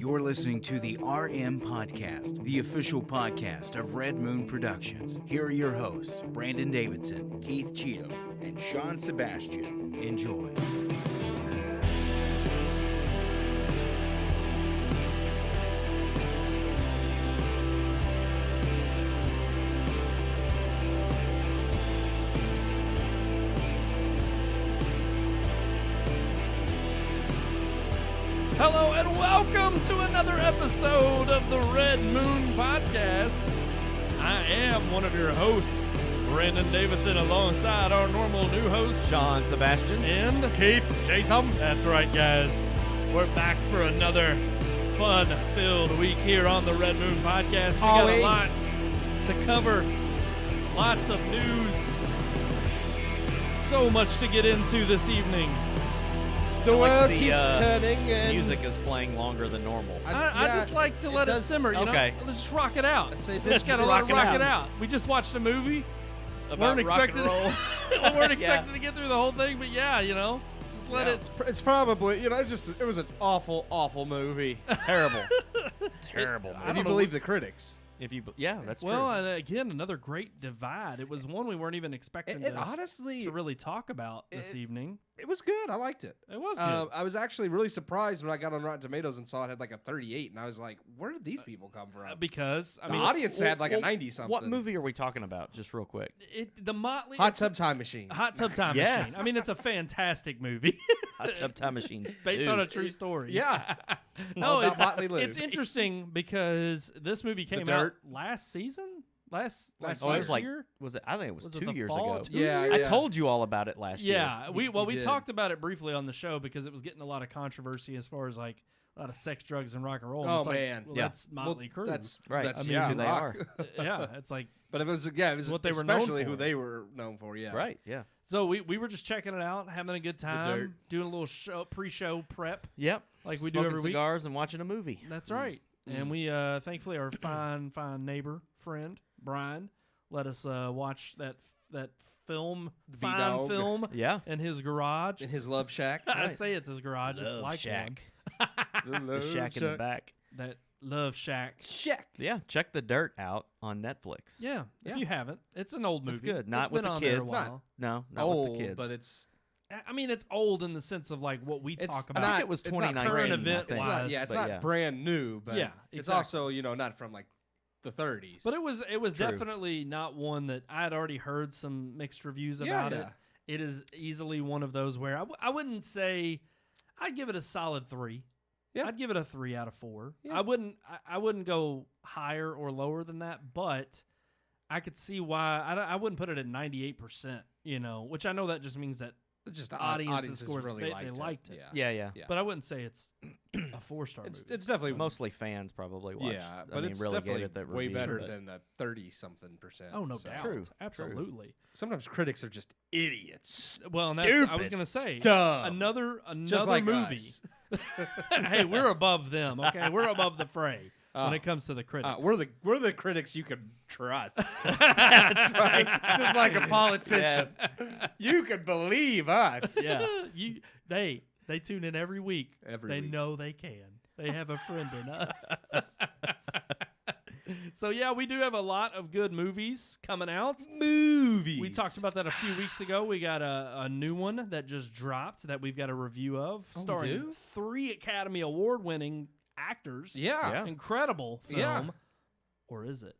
You're listening to the RMPodcast, the official podcast of Red Moon Productions. Here are your hosts, Brandon Davidson, Keith Cheatham, and Sean Sebastian. Enjoy. Hello and welcome to another episode of the Red Moon Podcast. I am one of your hosts, Brandon Davidson, alongside our normal new host, Sean Sebastian. And Keith Cheatham. That's right, guys. We're back for another fun-filled week here on the Red Moon Podcast. We got a lot to cover, lots of news, so much to get into this evening. The world the, keeps turning and Music is playing longer than normal. I just like to let it simmer, you know? Okay. Let's just rock it out. just gotta rock it out. We just watched a movie. About rock and roll. We weren't expecting to get through the whole thing, but yeah, you know, just let it. It's probably, it was an awful movie. Terrible. Terrible. If you believe the critics. That's true. Well, and again, another great divide. It was one we weren't even expecting And honestly, to really talk about this evening. it was good. I liked it. It was good. I was actually really surprised when I got on Rotten Tomatoes and saw it had like a 38, and I was like, where did these people come from? Because the audience had like a 90-something. What movie are we talking about, just real quick? The Motley Hot Tub Time Machine. Hot Tub Time Yes. Machine. I mean, it's a fantastic movie. Hot Tub Time Machine Based 2. on a true story. Yeah. No, All about Motley Lou. it's interesting because this movie came out Dirt. last season? Last Oh, it was like, year? was it? I think it was Was it 2 the years fall? ago. 2 Yeah, years? I told you all about it last year. Yeah, we you did. talked about it briefly on the show because it was getting a lot of controversy as far as like a lot of sex, drugs, and rock and roll. And Oh, it's like, man. well, Yeah. that's Motley Crue. That's Right. That's, I mean, yeah, who they rock. Yeah, it's like But it was what they were known especially for. who they were known for. Yeah. Right, yeah. so. We were just checking it out, having a good dirt. time, doing a little pre-show prep Yep. like we do Smoking every week. cigars and watching a movie. That's right. And we thankfully our fine neighbor friend Brian let us watch that film, fine V-Dog. film, Yeah. in his garage. In his love shack. I say it's his garage. It's like Shack. one. The shack in the back. That Love Shack. Shack. Yeah, check The Dirt out on Netflix. Yeah, if Yeah. you haven't, it's an old movie. It's good. Not It's with been the on there a kids. while. No, not Old, with the kids. but it's I mean, it's old in the sense of like what we It's talk not- about. I think it was it's not 2019. current I event think. it's not, yeah, it's But not yeah. brand new, but Yeah, it's exactly. also not from like the 30s. But it was True. definitely not one that I had already heard some mixed reviews about it. It is easily one of those where I wouldn't say I'd give it a solid 3. Yeah. I'd give it a 3 out of 4. Yeah. I wouldn't go higher or lower than that, but I could see why I wouldn't put it at 98%. You know, which I know that just means that It's just the the audiences scores really they liked it. Yeah. But I wouldn't say it's a 4-star movie. It's definitely Mostly fans probably watched. yeah, I but mean, it's really definitely gave it that way review, better but- than a 30-something%. Oh, no so. doubt. True. Absolutely. Sometimes critics are just idiots. Well, and that's, I was Stupid. going to say Dumb. another Just like movie. us. Hey, we're above them, okay? We're above the fray when it comes to the critics. We're the critics you can trust. That's right. just like a politician. You can believe us. Yeah. They tune in every week. Every they week. know they can. They have a friend in us. So yeah, we do have a lot of good movies coming out. Movies. We talked about that a few weeks ago. We got a new one that just dropped that we've got a review of, we starring do? 3 Academy Award-winning actors. Yeah. Incredible film. Yeah. Or is it?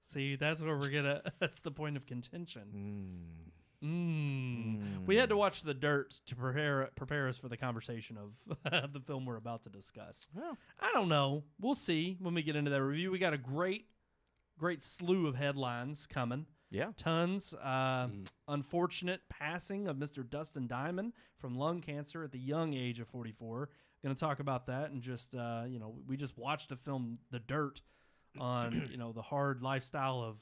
See, that's where we're gonna. That's the point of contention. We had to watch The Dirt to prepare us for the conversation of the film we're about to discuss. Well. I don't know. We'll see when we get into that review. We got a great slew of headlines coming. Yeah. Tons. Unfortunate passing of Mr. Dustin Diamond from lung cancer at the young age of 44. Going to talk about that and just we just watched the film The Dirt on the hard lifestyle of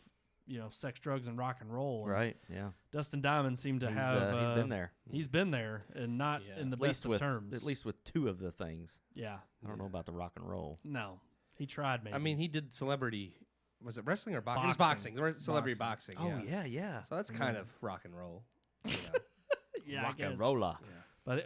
sex, drugs, and rock and roll. And Right. Yeah. Dustin Diamond seemed to He's been there. He's been there, and not in the best of terms. At least with 2 of the things. Yeah. I don't know about the rock and roll. No, he tried. Maybe. I mean, he did celebrity. Was it wrestling or boxing? It was Boxing. boxing. Celebrity boxing. Oh yeah. So that's kind of rock and roll. yeah, I Rock guess. and roller. Yeah.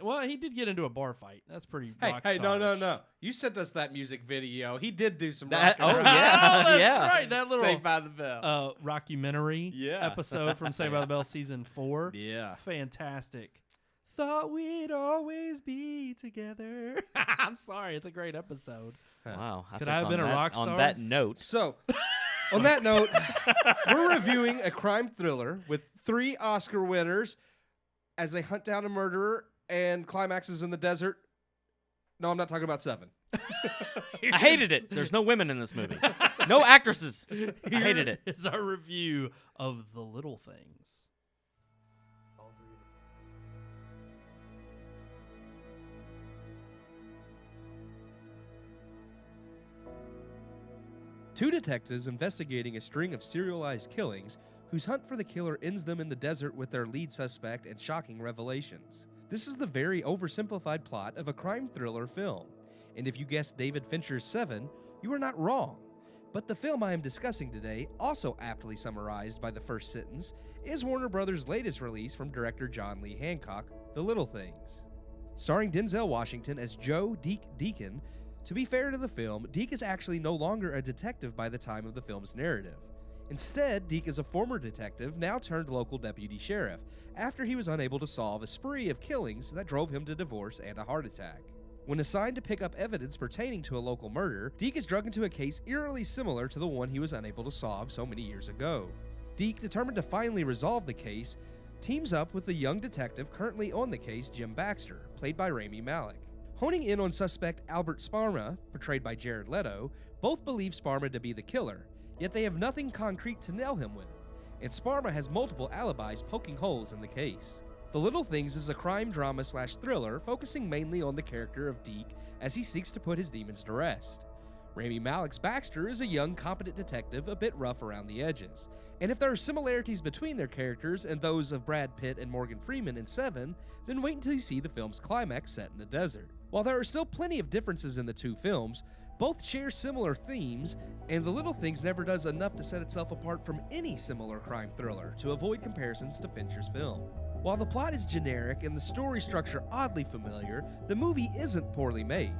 But he did get into a bar fight. That's pretty. Hey, no. rock-star-ish. You sent us that music video. He did do some That- rock and oh, roll. yeah. That's Yeah. right. That little Saved by the Bell. rockumentary Yeah. episode from Saved by the Bell season 4. Yeah. Fantastic. Thought we'd always be together. I'm sorry. It's a great episode. Wow. Could think I have on been a that- rock star? On that note, So, on that note, we're reviewing a crime thriller with 3 Oscar winners as they hunt down a murderer and climaxes in the desert. No, I'm not talking about 7. I hated it. There's no women in this movie. No actresses. I hated it. Is our review of The Little Things. Two detectives investigating a string of serialized killings whose hunt for the killer ends them in the desert with their lead suspect and shocking revelations. This is the very oversimplified plot of a crime thriller film. And if you guessed David Fincher's 7, you are not wrong. But the film I am discussing today, also aptly summarized by the first sentence, is Warner Brothers' latest release from director John Lee Hancock, The Little Things. Starring Denzel Washington as Joe Deke Deacon. To be fair to the film, Deke is actually no longer a detective by the time of the film's narrative. Instead, Deke is a former detective, now turned local deputy sheriff, after he was unable to solve a spree of killings that drove him to divorce and a heart attack. When assigned to pick up evidence pertaining to a local murder, Deke is dragged into a case eerily similar to the one he was unable to solve so many years ago. Deke, determined to finally resolve the case, teams up with the young detective currently on the case, Jim Baxter, played by Rami Malek. Honing in on suspect Albert Sparma, portrayed by Jared Leto, both believe Sparma to be the killer, yet they have nothing concrete to nail him with, and Sparma has multiple alibis poking holes in the case. The Little Things is a crime drama / thriller focusing mainly on the character of Deke as he seeks to put his demons to rest. Rami Malek's Baxter is a young, competent detective a bit rough around the edges, and if there are similarities between their characters and those of Brad Pitt and Morgan Freeman in 7, then wait until you see the film's climax set in the desert. While there are still plenty of differences in the two films, both share similar themes, and The Little Things never does enough to set itself apart from any similar crime thriller to avoid comparisons to Fincher's film. While the plot is generic and the story structure oddly familiar, the movie isn't poorly made.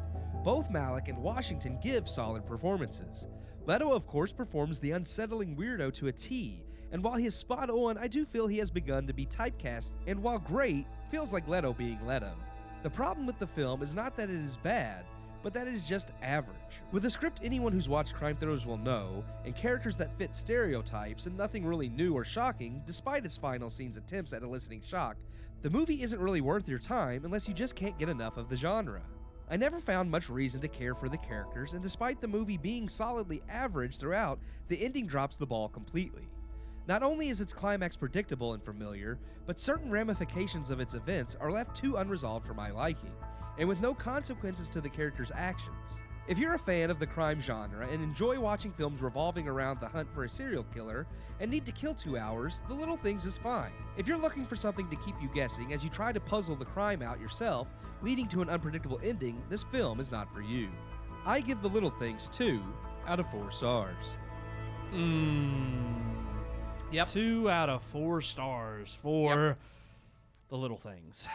Both Malek and Washington give solid performances. Leto, of course, performs the unsettling weirdo to a T, and while he is spot on, I do feel he has begun to be typecast, and while great, feels like Leto being Leto. The problem with the film is not that it is bad, but that it is just average. With a script anyone who's watched crime thrillers will know, and characters that fit stereotypes, and nothing really new or shocking, despite its final scene's attempts at eliciting shock, the movie isn't really worth your time unless you just can't get enough of the genre. I never found much reason to care for the characters, and despite the movie being solidly average throughout, the ending drops the ball completely. Not only is its climax predictable and familiar, but certain ramifications of its events are left too unresolved for my liking, and with no consequences to the characters' actions. If you're a fan of the crime genre and enjoy watching films revolving around the hunt for a serial killer and need to kill 2 hours, The Little Things is fine. If you're looking for something to keep you guessing as you try to puzzle the crime out yourself, leading to an unpredictable ending, this film is not for you. I give The Little Things 2 out of 4 stars. Yep. 2 out of 4 stars for The Little Things.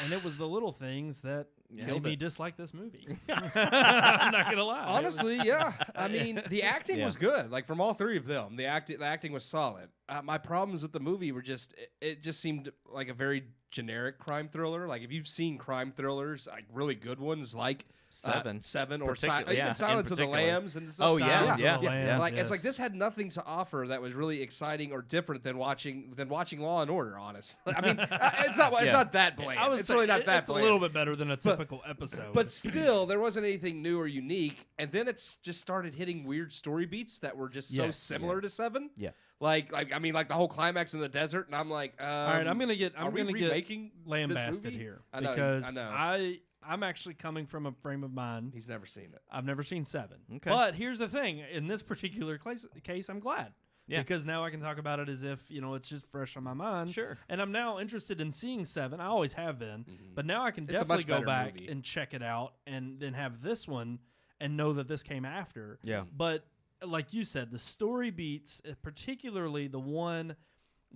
And it was The Little Things that made me dislike this movie. I'm not going to lie. Honestly, yeah. I mean, the acting was good. Like, from all 3 of them, the acting was solid. My problems with the movie were just, it just seemed like a very generic crime thriller. Like, if you've seen crime thrillers, like really good ones, like Seven or even Silence of the Lambs and stuff. Oh, yeah. Lambs, It's like this had nothing to offer that was really exciting or different than watching Law and Order. Honestly, I mean, it's not that bland. It's really not that it's bland. a little bit better than a typical episode. But still, there wasn't anything new or unique. And then it's just started hitting weird story beats that were just so similar to 7. Yeah. Like the whole climax in the desert, and I'm like, all right, I'm gonna get remaking lambasted this here I know, because I know. I'm actually coming from a frame of mind. He's never seen it. I've never seen 7. Okay. But here's the thing: in this particular case, I'm glad. Yeah. Because now I can talk about it as if it's just fresh on my mind. Sure. And I'm now interested in seeing 7. I always have been, but now I can It's a definitely much go better back movie. and check it out, and then have this one and know that this came after. Yeah. But like you said, the story beats, particularly the one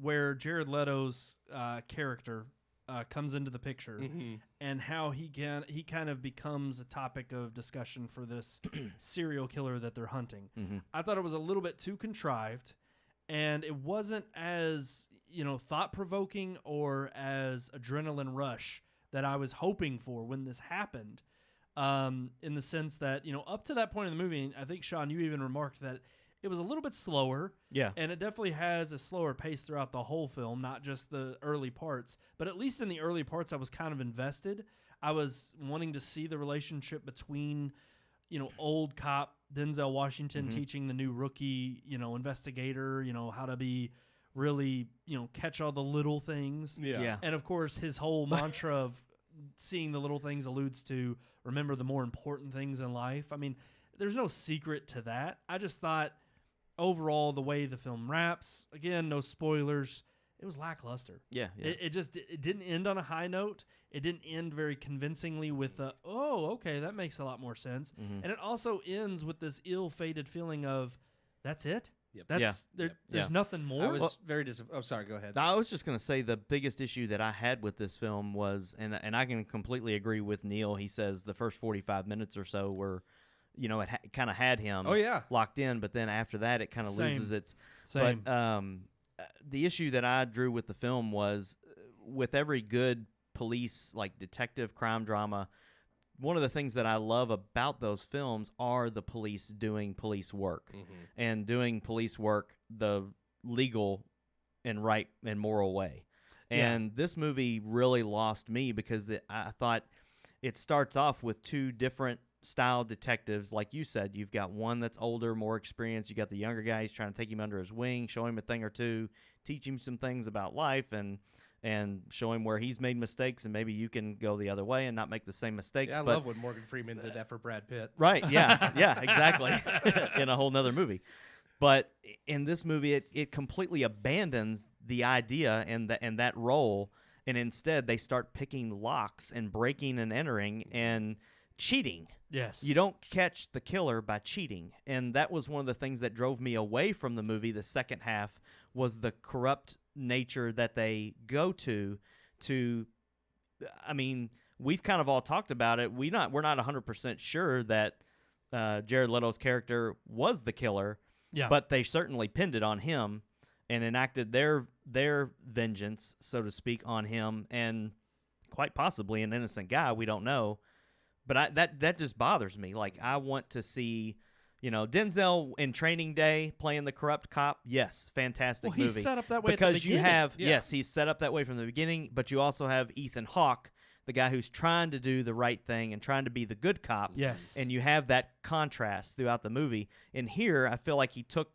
where Jared Leto's character comes into the picture, and how he kind of becomes a topic of discussion for this serial killer that they're hunting. I thought it was a little bit too contrived, and it wasn't as thought-provoking or as adrenaline rush that I was hoping for when this happened. In the sense that up to that point in the movie, I think Sean, you even remarked that it was a little bit slower. Yeah. And it definitely has a slower pace throughout the whole film, not just the early parts. But at least in the early parts, I was kind of invested. I was wanting to see the relationship between, old cop Denzel Washington teaching the new rookie, investigator, how to be really, catch all the little things. Yeah. And of course, his whole mantra of seeing the little things alludes to remember the more important things in life. I mean, there's no secret to that. I just thought overall the way the film wraps, again, no spoilers, it was lackluster. Yeah. It didn't end on a high note. It didn't end very convincingly with okay, that makes a lot more sense. And it also ends with this ill-fated feeling of, that's it? Yep. There's nothing more? I was very disappointed. Oh, sorry, go ahead. I was just going to say the biggest issue that I had with this film was, and I can completely agree with Neil, he says the first 45 minutes or so were, it kind of had him locked in, but then after that it kind of loses its... Same. But the issue that I drew with the film was, with every good police, like detective crime drama, one of the things that I love about those films are the police doing police work and doing police work the legal and right and moral way. And this movie really lost me because I thought it starts off with two different style detectives. Like you said, you've got one that's older, more experienced. You got the younger guy. He's trying to take him under his wing, show him a thing or two, teach him some things about life, and show him where he's made mistakes, and maybe you can go the other way and not make the same mistakes. Yeah, I love when Morgan Freeman did that for Brad Pitt. Right, yeah, exactly. In a whole nother movie. But in this movie, it completely abandons the idea and that role, and instead they start picking locks and breaking and entering and cheating. Yes. You don't catch the killer by cheating. And that was one of the things that drove me away from the movie. The second half was the corrupt nature that they go to, I mean, we've kind of all talked about it. We're not 100% sure that Jared Leto's character was the killer, but they certainly pinned it on him and enacted their vengeance, so to speak, on him, and quite possibly an innocent guy. We don't know. But that just bothers me. Like, I want to see, Denzel in Training Day playing the corrupt cop. Yes, fantastic movie. He's set up that way because at the beginning. Yes, he's set up that way from the beginning. But you also have Ethan Hawke, the guy who's trying to do the right thing and trying to be the good cop. Yes, and you have that contrast throughout the movie. And here, I feel like he took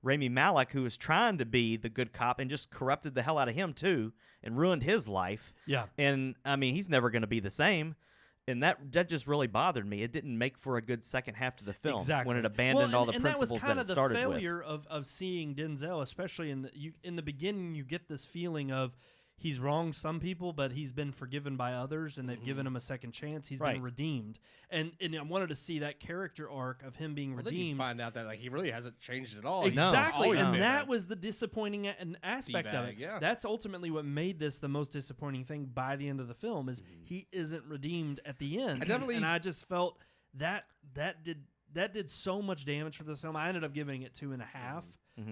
Rami Malek, who was trying to be the good cop, and just corrupted the hell out of him too, and ruined his life. Yeah, and I mean, he's never going to be the same. And that just really bothered me. It didn't make for a good second half to the film when it abandoned all the principles that it started with. And that was kind of the failure of seeing Denzel, especially in the beginning. You get this feeling of he's wronged some people, but he's been forgiven by others, and they've given him a second chance. He's been redeemed, and I wanted to see that character arc of him being redeemed. Then you find out that he really hasn't changed at all. Exactly, and that was the disappointing aspect of it. Yeah. That's ultimately what made this the most disappointing thing by the end of the film is he isn't redeemed at the end. And I just felt that did so much damage for this film. I ended up giving it 2.5.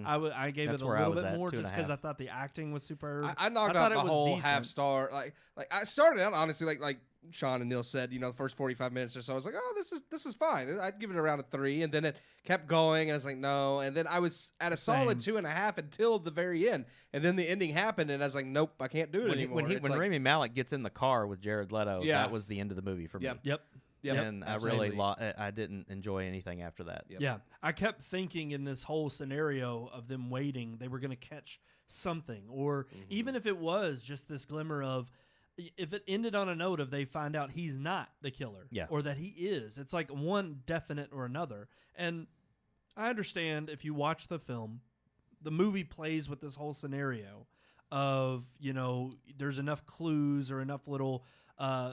I gave it a little bit more just because I thought the acting was superb. I knocked out the whole half star. Like I started out honestly like Sean and Neil said, the first 45 minutes or so, I was like, oh, this is fine. I'd give it around a 3, and then it kept going, and I was like, no, and then I was at a solid 2.5 until the very end, and then the ending happened, and I was like, nope, I can't do it anymore. When Rami Malek gets in the car with Jared Leto, that was the end of the movie for me. Yep. And I didn't enjoy anything after that. Yeah, I kept thinking in this whole scenario of them waiting, they were going to catch something, or even if it was just this glimmer of, if it ended on a note of they find out he's not the killer, or that he is, it's like one definite or another. And I understand if you watch the film, the movie plays with this whole scenario of, there's enough clues or enough little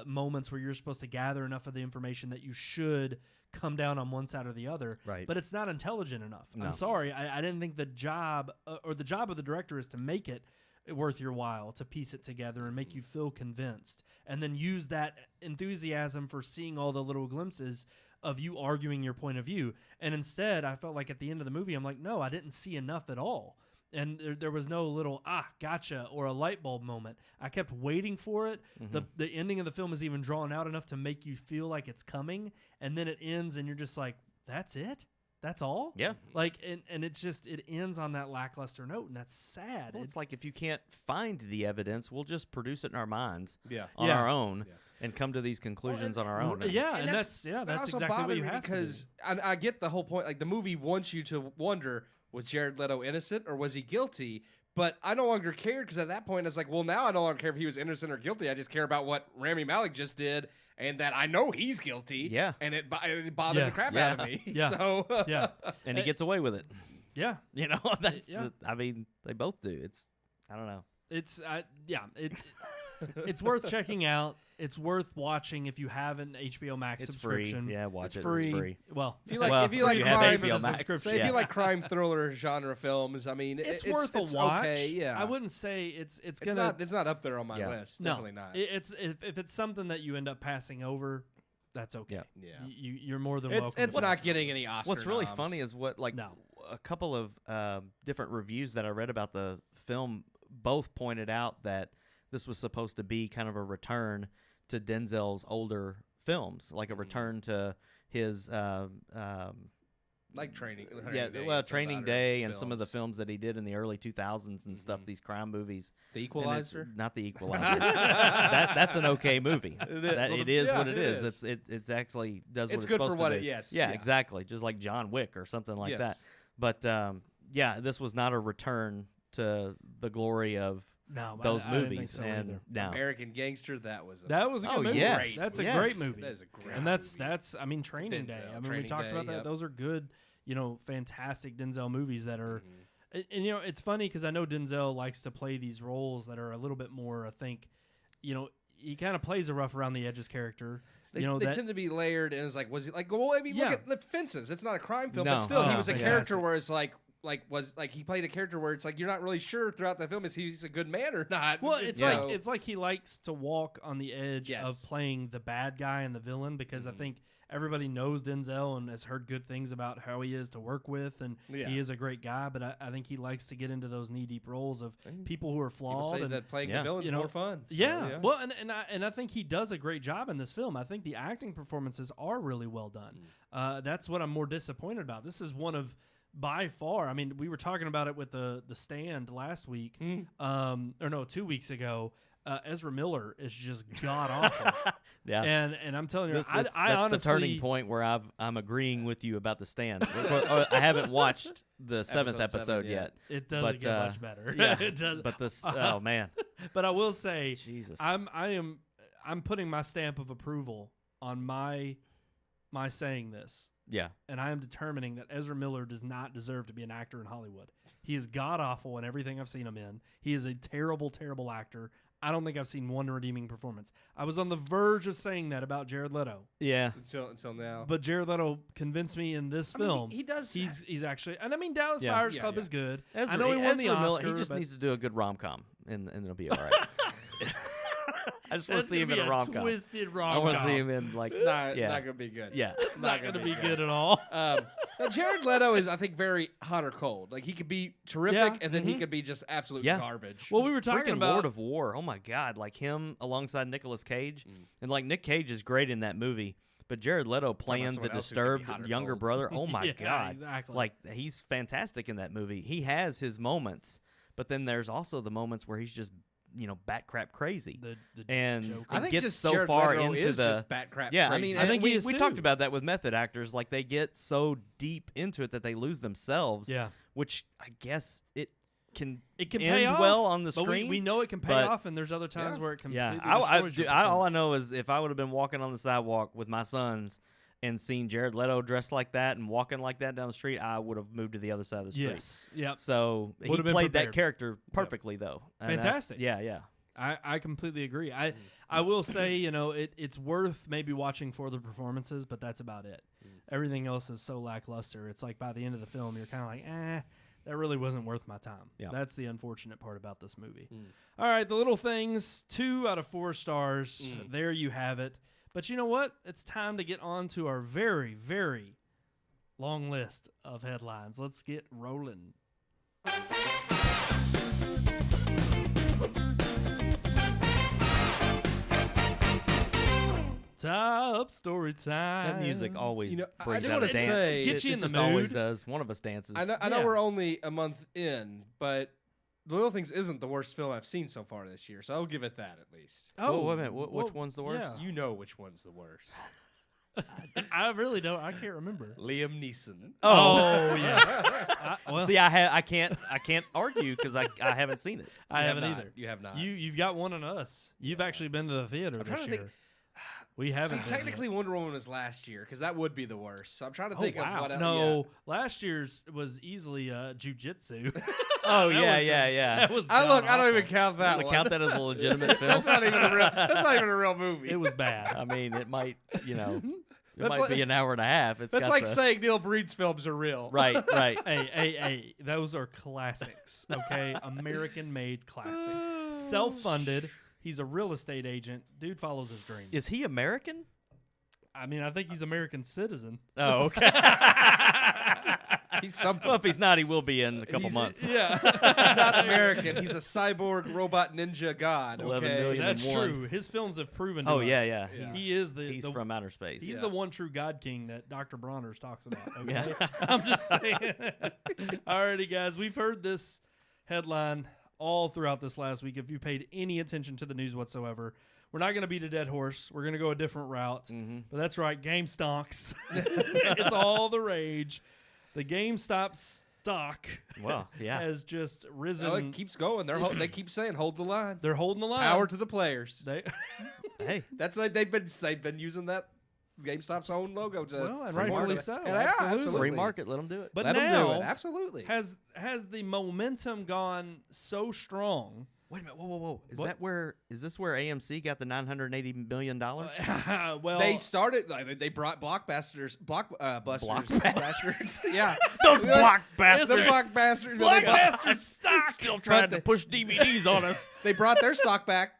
moments where you're supposed to gather enough of the information that you should come down on one side or the other. Right. But it's not intelligent enough. No. I'm sorry. I didn't think the job of the director is to make it worth your while to piece it together and make you feel convinced, and then use that enthusiasm for seeing all the little glimpses of you arguing your point of view. And instead, I felt like at the end of the movie, I'm like, no, I didn't see enough at all. And there was no little, gotcha, or a light bulb moment. I kept waiting for it. The ending of the film is even drawn out enough to make you feel like it's coming. And then it ends and you're just like, that's it? That's all? Yeah. Like, and it's just, it ends on that lackluster note, and that's sad. Well, it's like if you can't find the evidence, we'll just produce it in our minds on Yeah. our own and come to these conclusions on our own. Yeah, and that's exactly what you have because to do. I get the whole point. Like, the movie wants you to wonder, was Jared Leto innocent or was he guilty? But I no longer cared, because at that point, it's like, well, now I no longer care if he was innocent or guilty. I just care about what Rami Malek just did, and that I know he's guilty. Yeah. And it bothered the crap out of me. Yeah. So, And he gets away with it. Yeah. You know, that's I mean, they both do. It's, I don't know. It's it's worth checking out. It's worth watching if you have an HBO Max It's subscription. free. Yeah, watch it's it. Free. It's free. Well, if you like, Well, if you like you have crime, HBO Max. if you like crime thriller genre films, I mean, it's worth a watch. Okay, yeah. I wouldn't say it's it's not up there on my list. No, Definitely not. It's if it's something that you end up passing over, that's okay. Yeah. You're more than welcome. It's not getting any Oscar What's really noms. funny is a couple of different reviews that I read about the film both pointed out that this was supposed to be kind of a return to Denzel's older films, like a return to his like Training Training Day and some of the films that he did in the early 2000s and stuff, these crime movies. The Equalizer? Not The Equalizer. That's an okay movie. It is what it is. It's actually does what it's good supposed for what to it be. yes. Yeah, exactly. Just like John Wick or something like that. But this was not a return to the glory of those I didn't movies. think so And either. no. American Gangster, that was a good movie. Yes. That's Yes. a great movie. That is a great And movie. that's I mean, Training Day. Denzel. I mean, we Training talked Day, about that. yep. Those are good, fantastic Denzel movies that are and it's funny because I know Denzel likes to play these roles that are a little bit more, I think, he kind of plays a rough around the edges character. They tend to be layered, and it's like, was he like? Well, I mean, look at the Fences. It's not a crime film, but still, he was a character where it's like he played a character where it's like you're not really sure throughout the film is he's a good man or not. Well, it's like he likes to walk on the edge of playing the bad guy and the villain, because I think everybody knows Denzel and has heard good things about how he is to work with, and he is a great guy. But I think he likes to get into those knee-deep roles of people who are flawed. People say that playing the villain's more fun. Yeah. Well, and I think he does a great job in this film. I think the acting performances are really well done. That's what I'm more disappointed about. This is one of, by far, I mean, we were talking about it with the Stand last week, 2 weeks ago. Ezra Miller is just god awful. And I'm telling you, that's honestly, the turning point where I'm agreeing with you about The Stand. I haven't watched the seventh episode yet. It doesn't get much better. Yeah, it does. But this, oh man. But I will say, Jesus, I'm putting my stamp of approval on my saying this. Yeah. And I am determining that Ezra Miller does not deserve to be an actor in Hollywood. He is god-awful in everything I've seen him in. He is a terrible, terrible actor. I don't think I've seen one redeeming performance. I was on the verge of saying that about Jared Leto. Yeah. Until now. But Jared Leto convinced me in this film. He does. He's actually, and I mean, Dallas Buyers Club is good. I know he won the Ezra Miller, Oscar. he just needs to do a good rom-com, and it'll be all right. I just want to see him in a rom-com. Twisted rom-com. I want to see him in It's not going to be good. Yeah. It's not going to be good at all. Now Jared Leto is, I think, very hot or cold. Like, he could be terrific, and then he could be just absolute garbage. Well, we were talking Freaking about Lord of War. Oh my God, like him alongside Nicolas Cage, and like Nick Cage is great in that movie. But Jared Leto playing the disturbed younger brother, oh my God. Exactly. Like, he's fantastic in that movie. He has his moments, but then there's also the moments where he's just, bat crap crazy. And I think gets just so Jared far Leto into is the just bat crap yeah. crazy. I mean, I think we talked about that with method actors. Like, they get so deep into it that they lose themselves. Yeah. Which I guess it can end pay off, well on the but screen. We know it can pay off, and there's other times where it completely destroys your all I performance. know is if I would have been walking on the sidewalk with my sons and seen Jared Leto dressed like that and walking like that down the street, I would have moved to the other side of the street. Yes. Yep. So he Would've been played that prepared. character perfectly, though. And Fantastic. Yeah. I completely agree. I will say, it's worth maybe watching for the performances, but that's about it. Everything else is so lackluster. It's like by the end of the film, you're kind of like, that really wasn't worth my time. Yeah. That's the unfortunate part about this movie. All right, The Little Things, 2 out of 4 stars. There you have it. But you know what? It's time to get on to our very, very long list of headlines. Let's get rolling. Top story time. That music always I brings just out a wanna dance. say- Get you in the just always mood. does. One of us dances. I know Yeah. we're only a month in, but The Little Things isn't the worst film I've seen so far this year, so I'll give it that at least. Oh, wait a minute. Which one's the worst? yeah. You know which one's the worst. I really don't. I can't remember. Liam Neeson. Oh yes. See, I can't argue because I haven't seen it. I You haven't have not. either. You have not. You've got one on us. You've actually been to the theater I'm trying this to year. think- We haven't. See, technically Wonder Woman was last year because that would be the worst. So I'm trying to Oh think wow! of what else. No, last year's was easily jujitsu. Oh, That yeah, was yeah, just- yeah. That was. I don't god-awful. even count that To one. count that as a legitimate film. That's not even a real. That's not even a real movie. It was bad. I mean, it might, it That's might like- be an hour and a half. It's That's got like the, saying Neil Breed's films are real. right. Hey, those are classics. Okay, American-made classics. Self-funded. He's a real estate agent. Dude follows his dreams. Is he American? I mean, I think he's American citizen. Oh, okay. He's something. Well, if he's not, he will be in a couple He's- months. Yeah, He's not American. He's a cyborg robot ninja god. 11 Okay? million. That's and one. true. His films have proven. To Oh, us. yeah, yeah. Yeah. He is the He's from outer space. He's Yeah. the one true God King that Dr. Bronner's talks about. Okay? Yeah. I'm just saying. Alrighty, guys, we've heard this headline all throughout this last week. If you paid any attention to the news whatsoever, we're not going to beat a dead horse. We're going to go a different route. But that's right, GameStonks. It's all the rage. The GameStop stock Well, yeah. has just risen. Oh, it keeps going. They keep saying hold the line. They're holding the line. Power to the players. They, Hey, That's like they've been using that GameStop's own logo to well, and to rightfully market it. so. And yeah, Absolutely. free market. Let them do it. But Let them now, do it. Absolutely. has the momentum gone so strong? Wait a minute. Whoa. Is What? this where AMC got the $980 million? Well, They started. Like, they brought blockbusters. Blockbusters. Yeah. Those The blockbusters. blockbusters. Blockbuster stock. Still trying to push DVDs on us. They brought their stock back.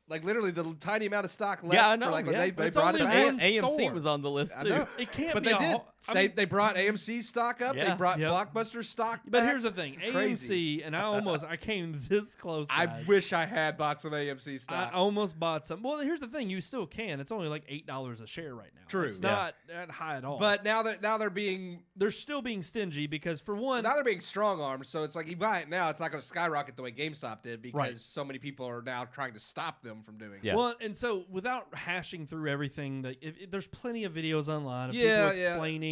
Like literally the tiny amount of stock left. Yeah, I for, know, like, when yeah. they It's brought it only back. one AMC store. was on the list I too. know. It can't But be they a did. whole- I mean, They brought AMC's stock up. They Yeah. brought Yep. Blockbuster stock but back. here's the thing: It's AMC, crazy. and I came this close. I guys. wish I had bought some AMC I stock. almost bought some. Well, here's the thing: you still can. It's only like $8 a share right now. True. It's Yeah. not that high at all. But now they're being they're still being stingy because, for one, strong armed. So it's like you buy it now, it's not going to skyrocket the way GameStop did because Right. so many people are now trying to stop them from doing it. Yeah. well, and so without hashing through everything, that if there's plenty of videos online of Yeah, people yeah. explaining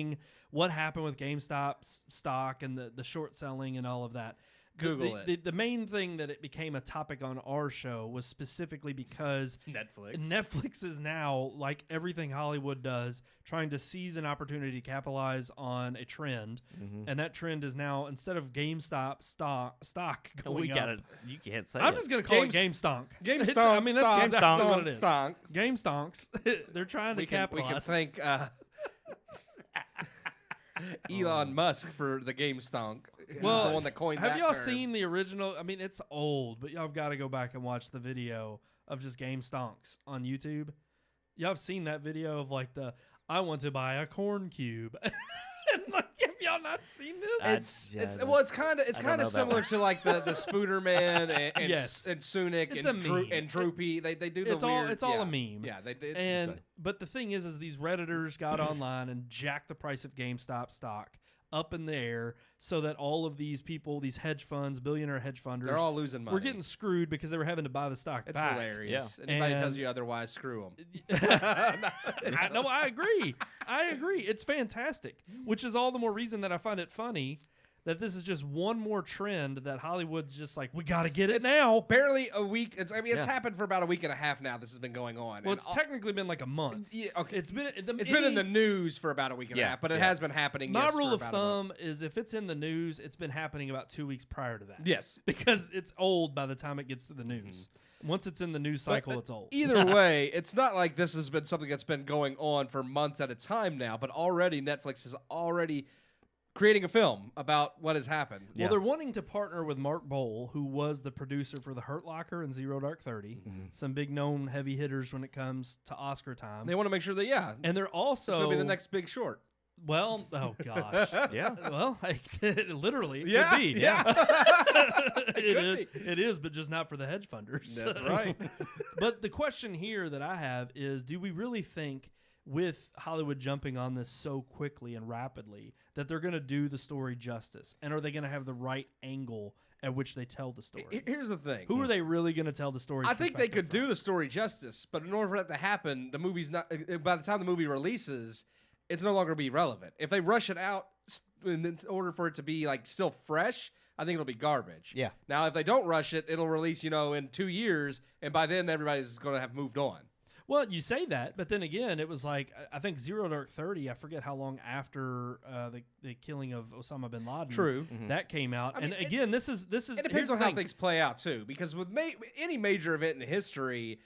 what happened with GameStop's stock and the short selling and all of that. Google it. The main thing that it became a topic on our show was specifically because Netflix is now, like everything Hollywood does, trying to seize an opportunity to capitalize on a trend. And that trend is now, instead of GameStop stock going up, You can't say I'm it. just going to call Games- it GameStonk. GameStonk. I mean, that's exactly what it is. Stonk. GameStonks. They're trying to We can capitalize. thank Elon Musk for the GameStonk. He's Well, the one that coined have that y'all term. seen the original? I mean, it's old, but y'all have got to go back and watch the video of just GameStonks on YouTube. Y'all have seen that video of like I want to buy a corn cube. And like, have y'all not seen this? It's Yeah, well, it's kind I of don't know that similar one. to like the Spooder Man and Yes. and Sunic It's and a meme. and Droopy. They do the It's all weird. it's all yeah. a meme. Yeah, they did. And but the thing is these Redditors got online and jacked the price of GameStop stock up in the air so that all of these people, these hedge funds, billionaire hedge funders, they're all losing money. were getting screwed because they were having to buy the stock It's back. hilarious. Yeah. Anybody And- tells you otherwise, screw them. I agree. I agree. It's fantastic, which is all the more reason that I find it funny that this is just one more trend that Hollywood's just like, we got to get it It's now. Barely a week. It's Yeah. happened for about a week and a half now. This has been going on. Well, And it's all- technically been like a month. yeah, okay. It's been in the news for about a week and a Yeah, half, but it yeah. has been happening. My yes, rule for of about a month. thumb is if it's in the news, it's been happening about 2 weeks prior to that. Yes. Because it's old by the time it gets to the news. Once it's in the news cycle, But, it's old. Either way, it's not like this has been something that's been going on for months at a time now, but already Netflix has already creating a film about what has happened. Well, they're wanting to partner with Mark Bowl, who was the producer for The Hurt Locker and Zero Dark 30. Some big known heavy hitters when it comes to Oscar time. They want to make sure that, and they're also it's going to be the next Big Short. Well, oh gosh, Yeah. Well, literally, it Yeah, could be. yeah. It is, but just not for the hedge funders. That's right. But the question here that I have is, do we really think, with Hollywood jumping on this so quickly and rapidly, that they're going to do the story justice? And are they going to have the right angle at which they tell the story? Here's the thing. Who are they really going to tell the story? I think they could do the story justice, but in order for that to happen, the movie's not. By the time the movie releases, it's no longer be relevant. If they rush it out in order for it to be like still fresh, I think it'll be garbage. Yeah. Now, if they don't rush it, it'll release, in 2 years, and by then everybody's going to have moved on. Well, you say that, but then again, it was like, I think Zero Dark 30, I forget how long after the killing of Osama bin Laden. True. That came out. I mean, and again, this is It depends on how things play out, too, because with any major event in history,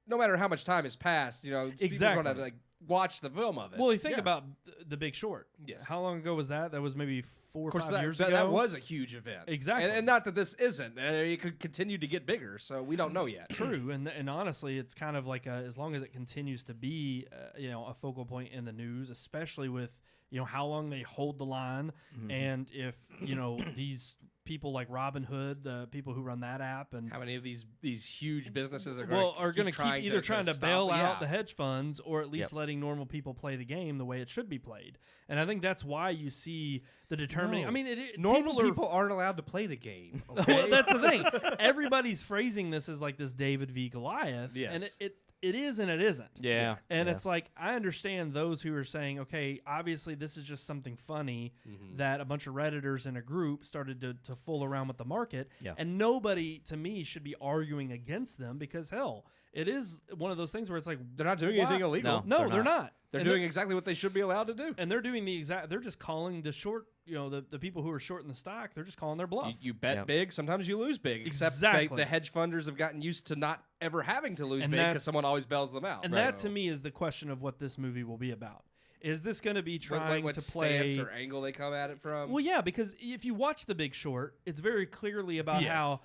no matter how much time has passed, Exactly. people are going to watch the film of it. Well, you think about The Big Short. Yes. How long ago was that? That was maybe 4 or 5 years that, ago. that was a huge event. Exactly. And not that this isn't. It could continue to get bigger, so we don't know yet. True, and honestly, it's kind of like as long as it continues to be, a focal point in the news, especially with how long they hold the line, and if these people like Robinhood, the people who run that app, and how many of these huge businesses are going to keep either trying to bail out the head. hedge funds or at least letting normal people play the game the way it should be played. And I think that's why you see the determining. No. I mean, Normal people aren't allowed to play the game. Okay? Well, that's the thing. Everybody's phrasing this as like this David v. Goliath, Yes. and it is and it isn't. Yeah. And it's like, I understand those who are saying, okay, obviously this is just something funny that a bunch of Redditors in a group started to fool around with the market. Yeah. And nobody, to me, should be arguing against them because, hell, it is one of those things where it's like, They're not doing anything illegal. No, they're not. They're And doing exactly what they should be allowed to do. and they're doing they're just calling the short, the people who are shorting the stock, they're just calling their bluff. You bet Yep. big, sometimes you lose big. Except Exactly. the hedge funders have gotten used to not ever having to lose And big that's- because someone always bails them out. And that, to me, is the question of what this movie will be about. Is this going to be trying what to play stance or angle they come at it from? Well, yeah, because if you watch The Big Short, it's very clearly about Yes. how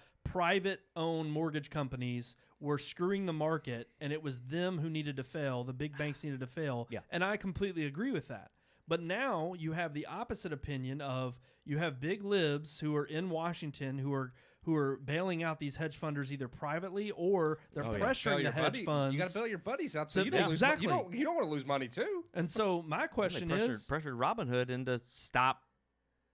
private-owned mortgage companies were screwing the market, and it was them who needed to fail. The big banks needed to fail. Yeah. And I completely agree with that. But now you have the opposite opinion of you have big libs who are in Washington who are bailing out these hedge funders either privately or they're Bail pressuring the hedge funds. You got to bail your buddies out so So- you don't exactly. lose. You don't want to lose money too. And so my question is, pressured Robinhood into stop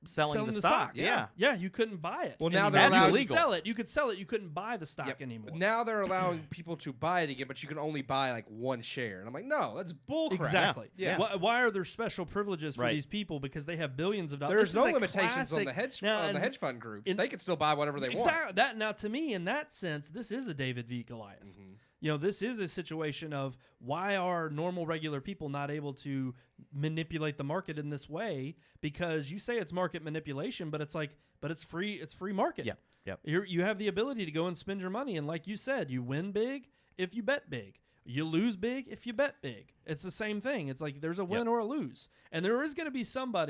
selling selling the stock. Yeah. Yeah, you couldn't buy it. Well, now anymore. they're You allowed- could illegal. sell it. You could sell it. You couldn't buy the stock Yep. anymore. Now they're allowing people to buy it again, but you can only buy like one share. And I'm like, no, that's bullcrap. Exactly. Yeah. Why are there special privileges for Right. these people? Because they have billions of dollars. There's This no is a limitations on classic- the hedge Now, on the and- hedge fund groups. in- They can still buy whatever they Exactly. That now, to me, in that sense, this is a David v. Goliath. want. This is a situation of why are normal, regular people not able to manipulate the market in this way? Because you say it's market manipulation, but it's free. It's free market. Yep. You have the ability to go and spend your money, and like you said, you win big if you bet big. You lose big if you bet big. It's the same thing. It's like there's a win or a lose. And there is going to be some of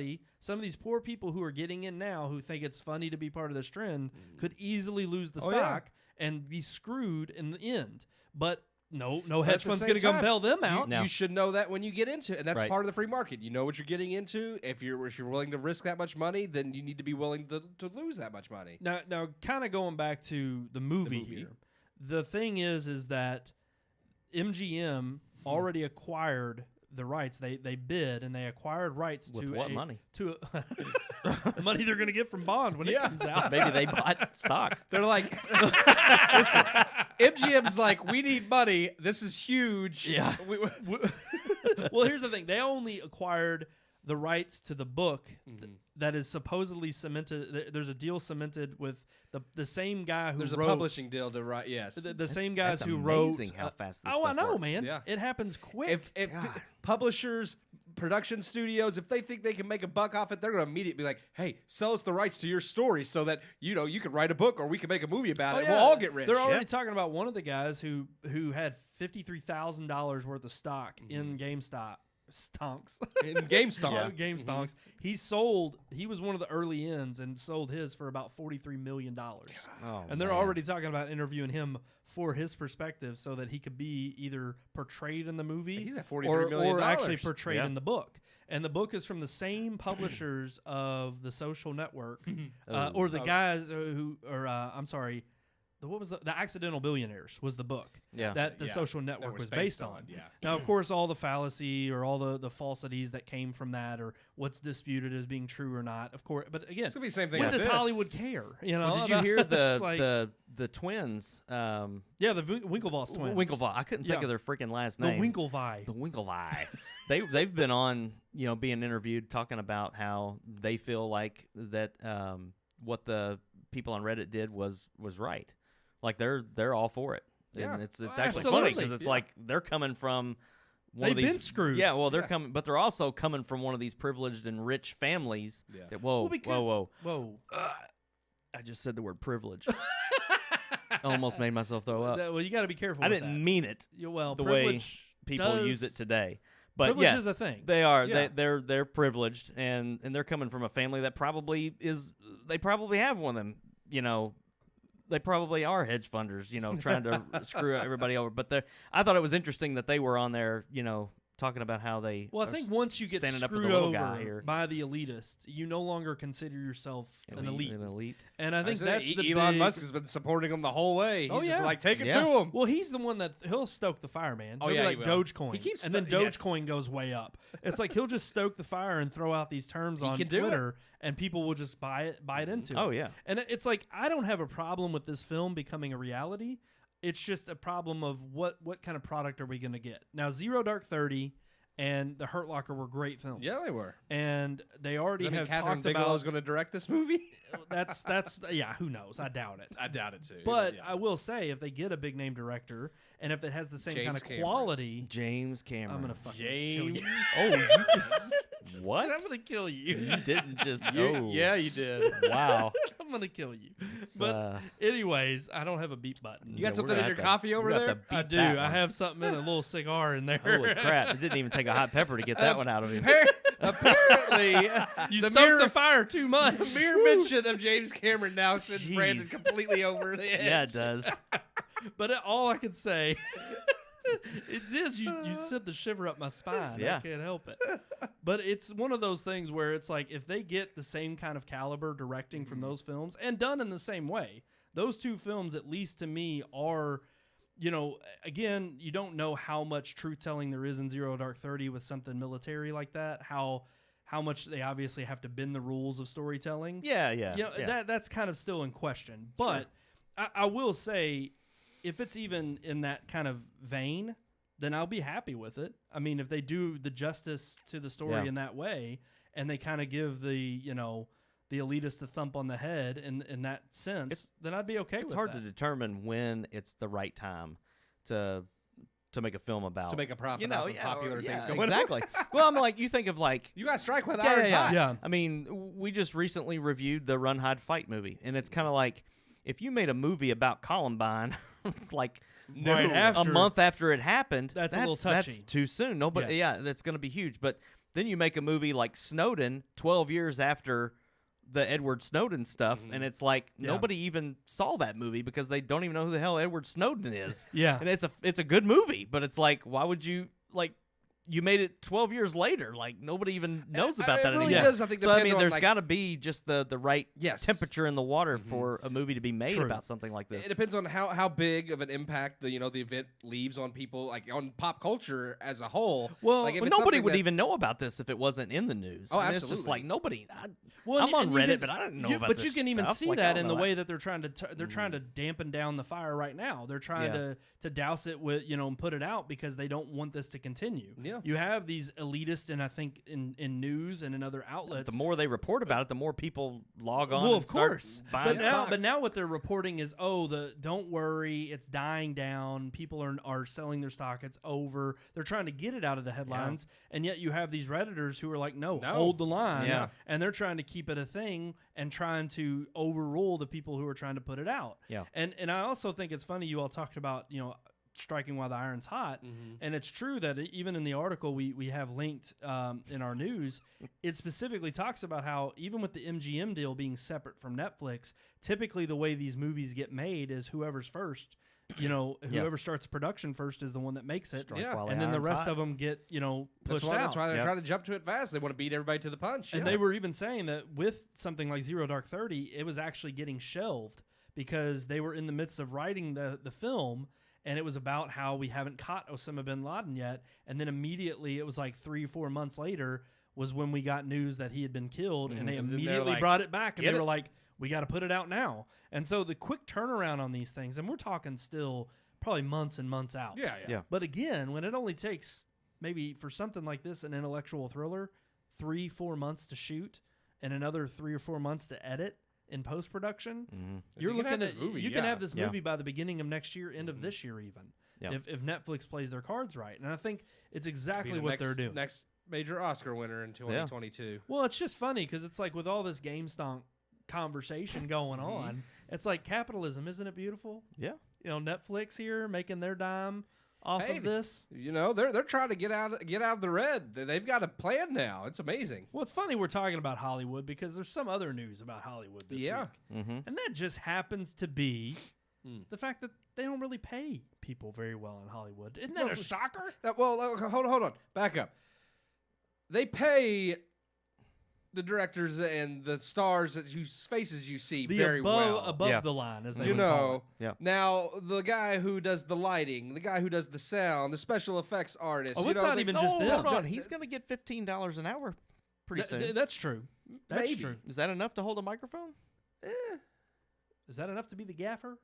these poor people who are getting in now who think it's funny to be part of this trend could easily lose the Oh, yeah. stock and be screwed in the end. But no But hedge at the fund's same going to go time, bail them out. No. You should know that when you get into it, and that's Right. part of the free market. You know what you're getting into. If you're willing to risk that much money, then you need to be willing to lose that much money. Now, kind of going back to the movie movie. here, the thing is that MGM already acquired the rights. They bid and they acquired rights With to what money? To money they're going to get from Bond when it comes out. Maybe they bought stock. They're like, listen, MGM's like, we need money. This is huge. Yeah. Well, here's the thing: they only acquired the rights to the book that is supposedly cemented. There's a deal cemented with the same guy who There's a wrote publishing deal to write. Yes. the same guys That's who amazing wrote. how fast this oh, I stuff know, works. man. Yeah. It happens quick. If publishers, production studios, if they think they can make a buck off it, they're going to immediately be like, hey, sell us the rights to your story so that, you can write a book or we can make a movie about Oh, it. yeah. We'll all get rich. They're already talking about one of the guys who had $53,000 worth of stock in GameStop Stonks. In GameStop. Yeah. GameStonks. He was one of the early ends and sold his for about $43 million. Oh, And they're man. already talking about interviewing him for his perspective so that he could be either portrayed in the movie He's at $43 million. or actually portrayed Yeah. in the book. And the book is from the same publishers of The Social Network, Oh. or the guys I'm sorry, what was the Accidental Billionaires was the book Yeah. that The Yeah. Social That Network was based on. Yeah. Now, of course, all the fallacy or all the falsities that came from that, or what's disputed as being true or not, of course. But again, It's gonna be the same thing. when with does this. Hollywood care? You know, Well, did you hear the It's like- the twins? yeah, the Winklevoss twins. Winklevi. I couldn't think Yeah. of their freaking last The name. Winklevi. The Winklevi. they've been on, being interviewed, talking about how they feel like that what the people on Reddit did was right. Like they're all for it. Yeah. And it's Well, actually funny because absolutely. it's Yeah. like they're coming from one They've of these been screwed. Yeah, well they're Yeah. coming, but they're also coming from one of these privileged and rich families. Yeah. That, whoa, Well, because, whoa. I just said the word privilege. I almost made myself throw up. Well, you got to be careful. I with didn't that. mean it Well, the way privilege people use does- it today. But Privilege yes, is a thing. they are. Yeah. They're privileged, and they're coming from a family that probably is. They probably have one of them. They probably are hedge funders. Trying to screw everybody over. But I thought it was interesting that they were on there. Talking about how they. Well, I are think once you get standing up for screwed the little guy over here. by the elitist, you no longer consider yourself an elite. An elite. And I think that's the Elon big, Musk has been supporting him the whole way. He's Oh, just yeah. like, take it Yeah. to him. Well, he's the one that he'll stoke the fire, man. Oh, He'll yeah, be he like will. Dogecoin, He keeps and then sto- yes. Dogecoin goes way up. It's like he'll just stoke the fire and throw out these terms on can do it. Twitter, and people will just buy it into it. Oh yeah. And it's like I don't have a problem with this film becoming a reality. It's just a problem of what kind of product are we going to get. Now, Zero Dark 30 and The Hurt Locker were great films. Yeah, they were. And they already I think have Catherine talked Bigelow's about going to direct this movie. that's yeah, who knows? I doubt it. I doubt it too. But yeah. I will say, if they get a big name director, and if it has the same kind James of Cameron. quality, James Cameron. I'm gonna fucking James. kill you. Oh, you just what? I'm gonna kill you. You didn't just. Yeah, you did. Wow. I'm gonna kill you. It's, But anyways, I don't have a beat button. You got we're something gonna in have your to- coffee over we're gonna there? have to I beat do. that I one. have something in a little cigar in there. Holy crap! It didn't even take a hot pepper to get that one out of him. Apparently, You the stoked mere, the fire too much. the mere mention of James Cameron now sends Jeez. Brandon completely over the edge. Yeah, it does. But all I can say is you sent the shiver up my spine. Yeah. I can't help it. But it's one of those things where it's like if they get the same kind of caliber directing from those films and done in the same way, those two films, at least to me, are, again, you don't know how much truth telling there is in Zero Dark 30 with something military like that. How much they obviously have to bend the rules of storytelling. Yeah, yeah. That's kind of still in question. But I will say, if it's even in that kind of vein, then I'll be happy with it. I mean, if they do the justice to the story Yeah. in that way, and they kind of give the elitist the thump on the head in that sense, then I'd be okay with It's hard that. to determine when it's the right time to make a film about To make a profit off of popular things going on. exactly. Well, I'm like, you think of like. You got to strike while the Yeah, iron's yeah, hot. Yeah. I mean, we just recently reviewed the Run, Hide, Fight movie, and it's kind of like if you made a movie about Columbine, it's like Right after- a month after it happened, That's a little That's touchy. too soon. Nobody, Yes. yeah, that's going to be huge. But then you make a movie like Snowden, 12 years after the Edward Snowden stuff, and it's like nobody even saw that movie because they don't even know who the hell Edward Snowden is. Yeah. And it's a good movie, but it's like, why would you like? You made it 12 years later. Like nobody even knows about that It really anymore. does, I think, So I depend mean, on, there's like- got to be just the right Yes. temperature in the water for a movie to be made True. about something like this. It depends on how big of an impact the event leaves on people, like on pop culture as a whole. Well, like, if But it's nobody something would that- even know about this if it wasn't in the news. Oh, I mean, It's just absolutely. like nobody. Well, I'm on and you Reddit, can- but I didn't know you- about But this you can even stuff. see Like, I that don't in know the way that they're trying to dampen down the fire right now. They're trying Yeah. to douse it with and put it out because they don't want this to continue. Yeah. You have these elitists, and I think in news and in other outlets. The more they report about it, the more people log on. Well, and of start course, buying stock. but now what they're reporting is, don't worry, it's dying down. People are selling their stock. It's over. They're trying to get it out of the headlines, and yet you have these Redditors who are like, no, hold the line, Yeah. and they're trying to keep it a thing and trying to overrule the people who are trying to put it out. Yeah. And I also think it's funny you all talked about striking while the iron's hot. And it's true that even in the article we have linked in our news, it specifically talks about how even with the MGM deal being separate from Netflix, typically the way these movies get made is whoever's first. Whoever starts production first is the one that makes it, and then the rest of them get pushed out. That's why they're trying to jump to it fast. They want to beat everybody to the punch. And they were even saying that with something like Zero Dark 30, it was actually getting shelved because they were in the midst of writing the film, and it was about how we haven't caught Osama bin Laden yet, and then immediately it was like 3-4 months later was when we got news that he had been killed, and they immediately brought it back, and they were like, we got to put it out now. And so the quick turnaround on these things, and we're talking still probably months and months out. Yeah. But again, when it only takes maybe for something like this, an intellectual thriller, 3-4 months to shoot and another 3 or 4 months to edit in post-production, you're looking at you can have this movie by the beginning of next year, end of this year even, if Netflix plays their cards right. And I think it's exactly what they're doing. Next major Oscar winner in 2022. Well, it's just funny because it's like with all this GameStonks conversation going on, it's like capitalism, isn't it beautiful? Yeah. Netflix here making their dime off of this. They're trying to get out of the red. They've got a plan now. It's amazing. Well, it's funny we're talking about Hollywood because there's some other news about Hollywood this week. And that just happens to be the fact that they don't really pay people very well in Hollywood. Isn't that a shocker? Hold on. Back up. They pay the directors and the stars whose faces you see very well. Above the line, as they would call it. Yeah. Now, the guy who does the lighting, the guy who does the sound, the special effects artist. Oh, it's not even just them. Hold on. He's going to get $15 an hour pretty soon. That's true. That's Maybe. true. Is that enough to hold a microphone? Is that enough to be the gaffer?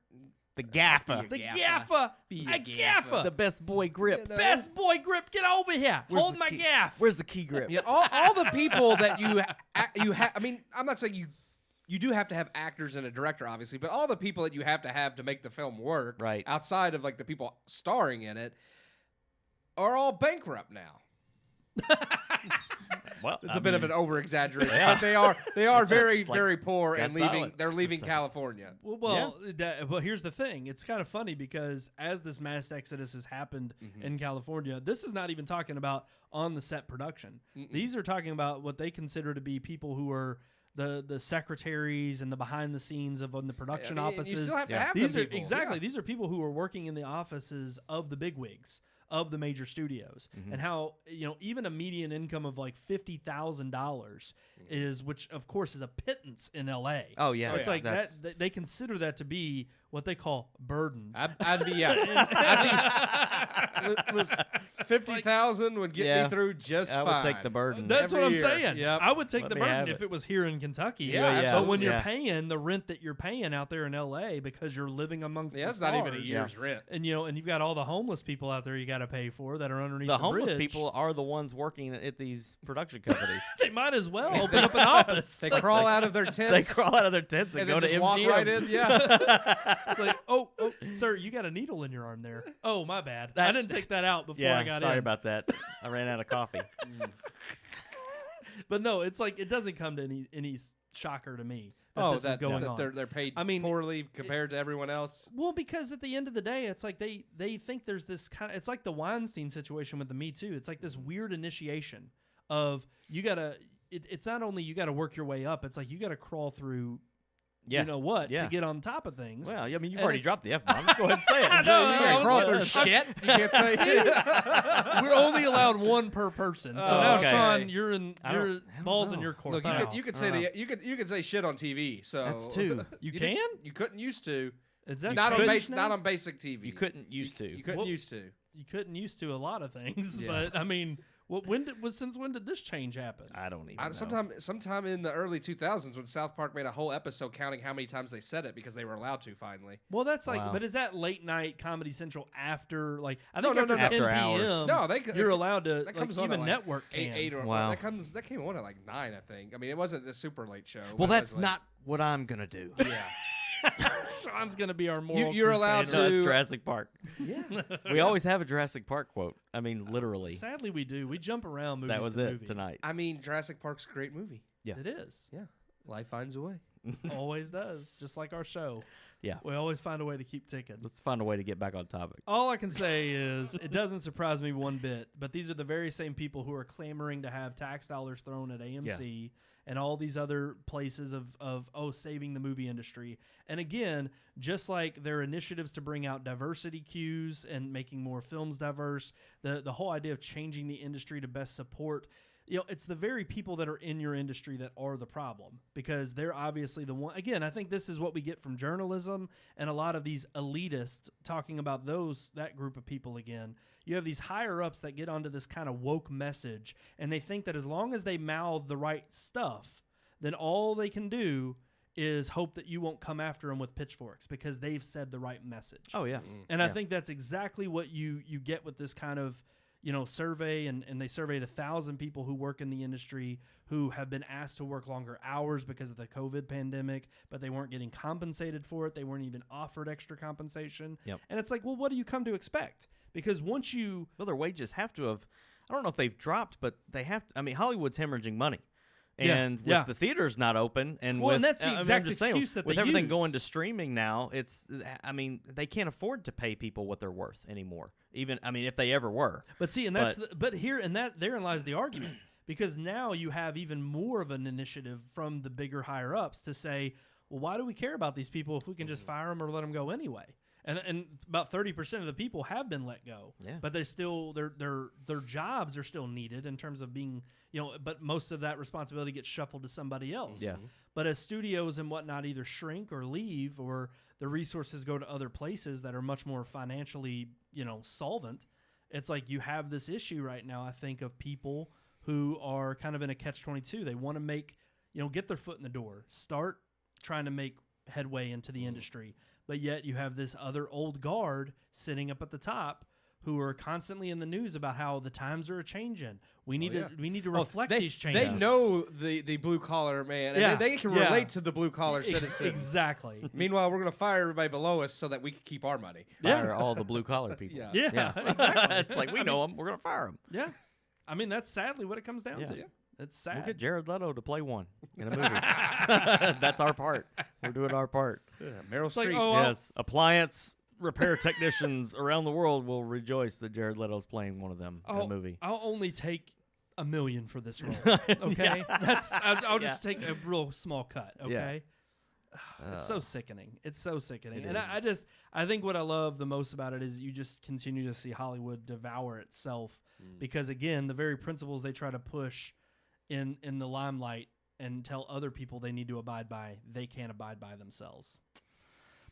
The gaffer. The gaffer. A gaffer. The best boy grip. Best boy grip. Get over here. Hold my gaff. Where's the key grip? Yeah, all the people that you have. I mean, I'm not saying you do have to have actors and a director, obviously, but all the people that you have to make the film work, right, outside of like the people starring in it, are all bankrupt now. Well, it's a bit of an over exaggeration, but they are very very poor and leaving. Solid. They're leaving California. Well, here's the thing. It's kind of funny because as this mass exodus has happened in California, this is not even talking about on the set production. These are talking about what they consider to be people who are the secretaries and the behind the scenes of on the production offices. You still have to have these them are people. exactly these are people who are working in the offices of the bigwigs of the major studios, and how even a median income of like $50,000 is, which of course is a pittance in LA. Oh yeah, it's like that. They consider that to be what they call burdened. I'd be listen, 50,000 would get me through just fine. I would take the burden. That's every what I'm year. saying. Yep. I would take Let the me burden have if it was here in Kentucky. Yeah, But when you're paying the rent that you're paying out there in LA because you're living amongst the that's stars, not even a year's rent. and and you've got all the homeless people out there you got to pay for that are underneath the homeless bridge. people are the ones working at these production companies. They might as well open up an office. They crawl out of their tents. They crawl out of their tents and go to just MGM. walk right in. Yeah. It's like, oh, sir, you got a needle in your arm there. Oh, my bad. I didn't take that out before I got in. Sorry about that. I ran out of coffee. But no, it's like it doesn't come to any shocker to me that this is going on. They're paid poorly compared to everyone else. Well, because at the end of the day, it's like they think there's this kind of, it's like the Weinstein situation with the Me Too. It's like this weird initiation of you gotta. It's not only you got to work your way up. It's like you got to crawl through. You know what to get on top of things. Well, I mean, you've already dropped the F-bomb. Go ahead and say it. You can't crawl through shit. You can't say. We're only allowed one per person. So now, okay. Sean, you're balls in your court. Look, you could say you could say shit on TV. So that's two. You can? You couldn't used to. Is that not on basic TV. You couldn't used to. You couldn't used to. You couldn't used to a lot of things, but I mean. Since when did this change happen? I don't even know. Sometime in the early 2000s when South Park made a whole episode counting how many times they said it because they were allowed to finally. Well, that's like, but is that late night Comedy Central after I think after 10 after p.m. hours. No, you're allowed to. That comes like, on even at network can. 8 or wow. That came on at like 9, I think. I mean, it wasn't a super late show. Well, that's not what I'm gonna do. Yeah. Sean's gonna be our moral. You're allowed crusader. No, it's Jurassic Park. Yeah. We always have a Jurassic Park quote. I mean, literally. Sadly, we do. We jump around movies. That was to it movie. tonight. I mean, Jurassic Park's a great movie. Yeah. It is. Yeah. Life finds a way. Always does. Just like our show. Yeah. We always find a way to keep ticking. Let's find a way to get back on topic. All I can say is it doesn't surprise me one bit, but these are the very same people who are clamoring to have tax dollars thrown at AMC and all these other places of saving the movie industry. And again, just like their initiatives to bring out diversity cues and making more films diverse, the whole idea of changing the industry to best support, it's the very people that are in your industry that are the problem, because they're obviously the one. Again, I think this is what we get from journalism and a lot of these elitists talking about that group of people again. You have these higher ups that get onto this kind of woke message, and they think that as long as they mouth the right stuff, then all they can do is hope that you won't come after them with pitchforks because they've said the right message. Oh, yeah. And I think that's exactly what you get with this kind of survey, and they surveyed 1,000 people who work in the industry who have been asked to work longer hours because of the COVID pandemic, but they weren't getting compensated for it. They weren't even offered extra compensation. Yep. And it's like, well, what do you come to expect? Because once you... Well, their wages have to have, I don't know if they've dropped, but they have to. I mean, Hollywood's hemorrhaging money. And with the theaters not open, and and that's the exact excuse that with they everything use. going to streaming now, they can't afford to pay people what they're worth anymore. Even, if they ever were. But see, and therein lies the argument, because now you have even more of an initiative from the bigger higher ups to say, well, why do we care about these people if we can just fire them or let them go anyway? And about 30% of the people have been let go, but they still their jobs are still needed in terms of being, but most of that responsibility gets shuffled to somebody else. Yeah. But as studios and whatnot either shrink or leave, or the resources go to other places that are much more financially, solvent, it's like you have this issue right now, I think, of people who are kind of in a catch-22. They want to make, get their foot in the door, start trying to make headway into the industry. But yet you have this other old guard sitting up at the top who are constantly in the news about how the times are a-changing. We need to reflect these changes. They know the blue-collar man, and they can relate to the blue-collar citizen. Exactly. Meanwhile, we're going to fire everybody below us so that we can keep our money. Fire all the blue-collar people. Yeah, exactly. It's like, we know them. We're going to fire them. Yeah. I mean, that's sadly what it comes down to. It's sad. We'll get Jared Leto to play one in a movie. That's our part. We're doing our part. Yeah, Meryl like, Streep. Yes, appliance repair technicians around the world will rejoice that Jared Leto's playing one of them in a movie. I'll only take $1 million for this role. Okay, I'll just take a real small cut. Okay. It's so sickening. It's so sickening. And I think what I love the most about it is you just continue to see Hollywood devour itself, because again, the very principles they try to push in the limelight and tell other people they need to abide by, they can't abide by themselves.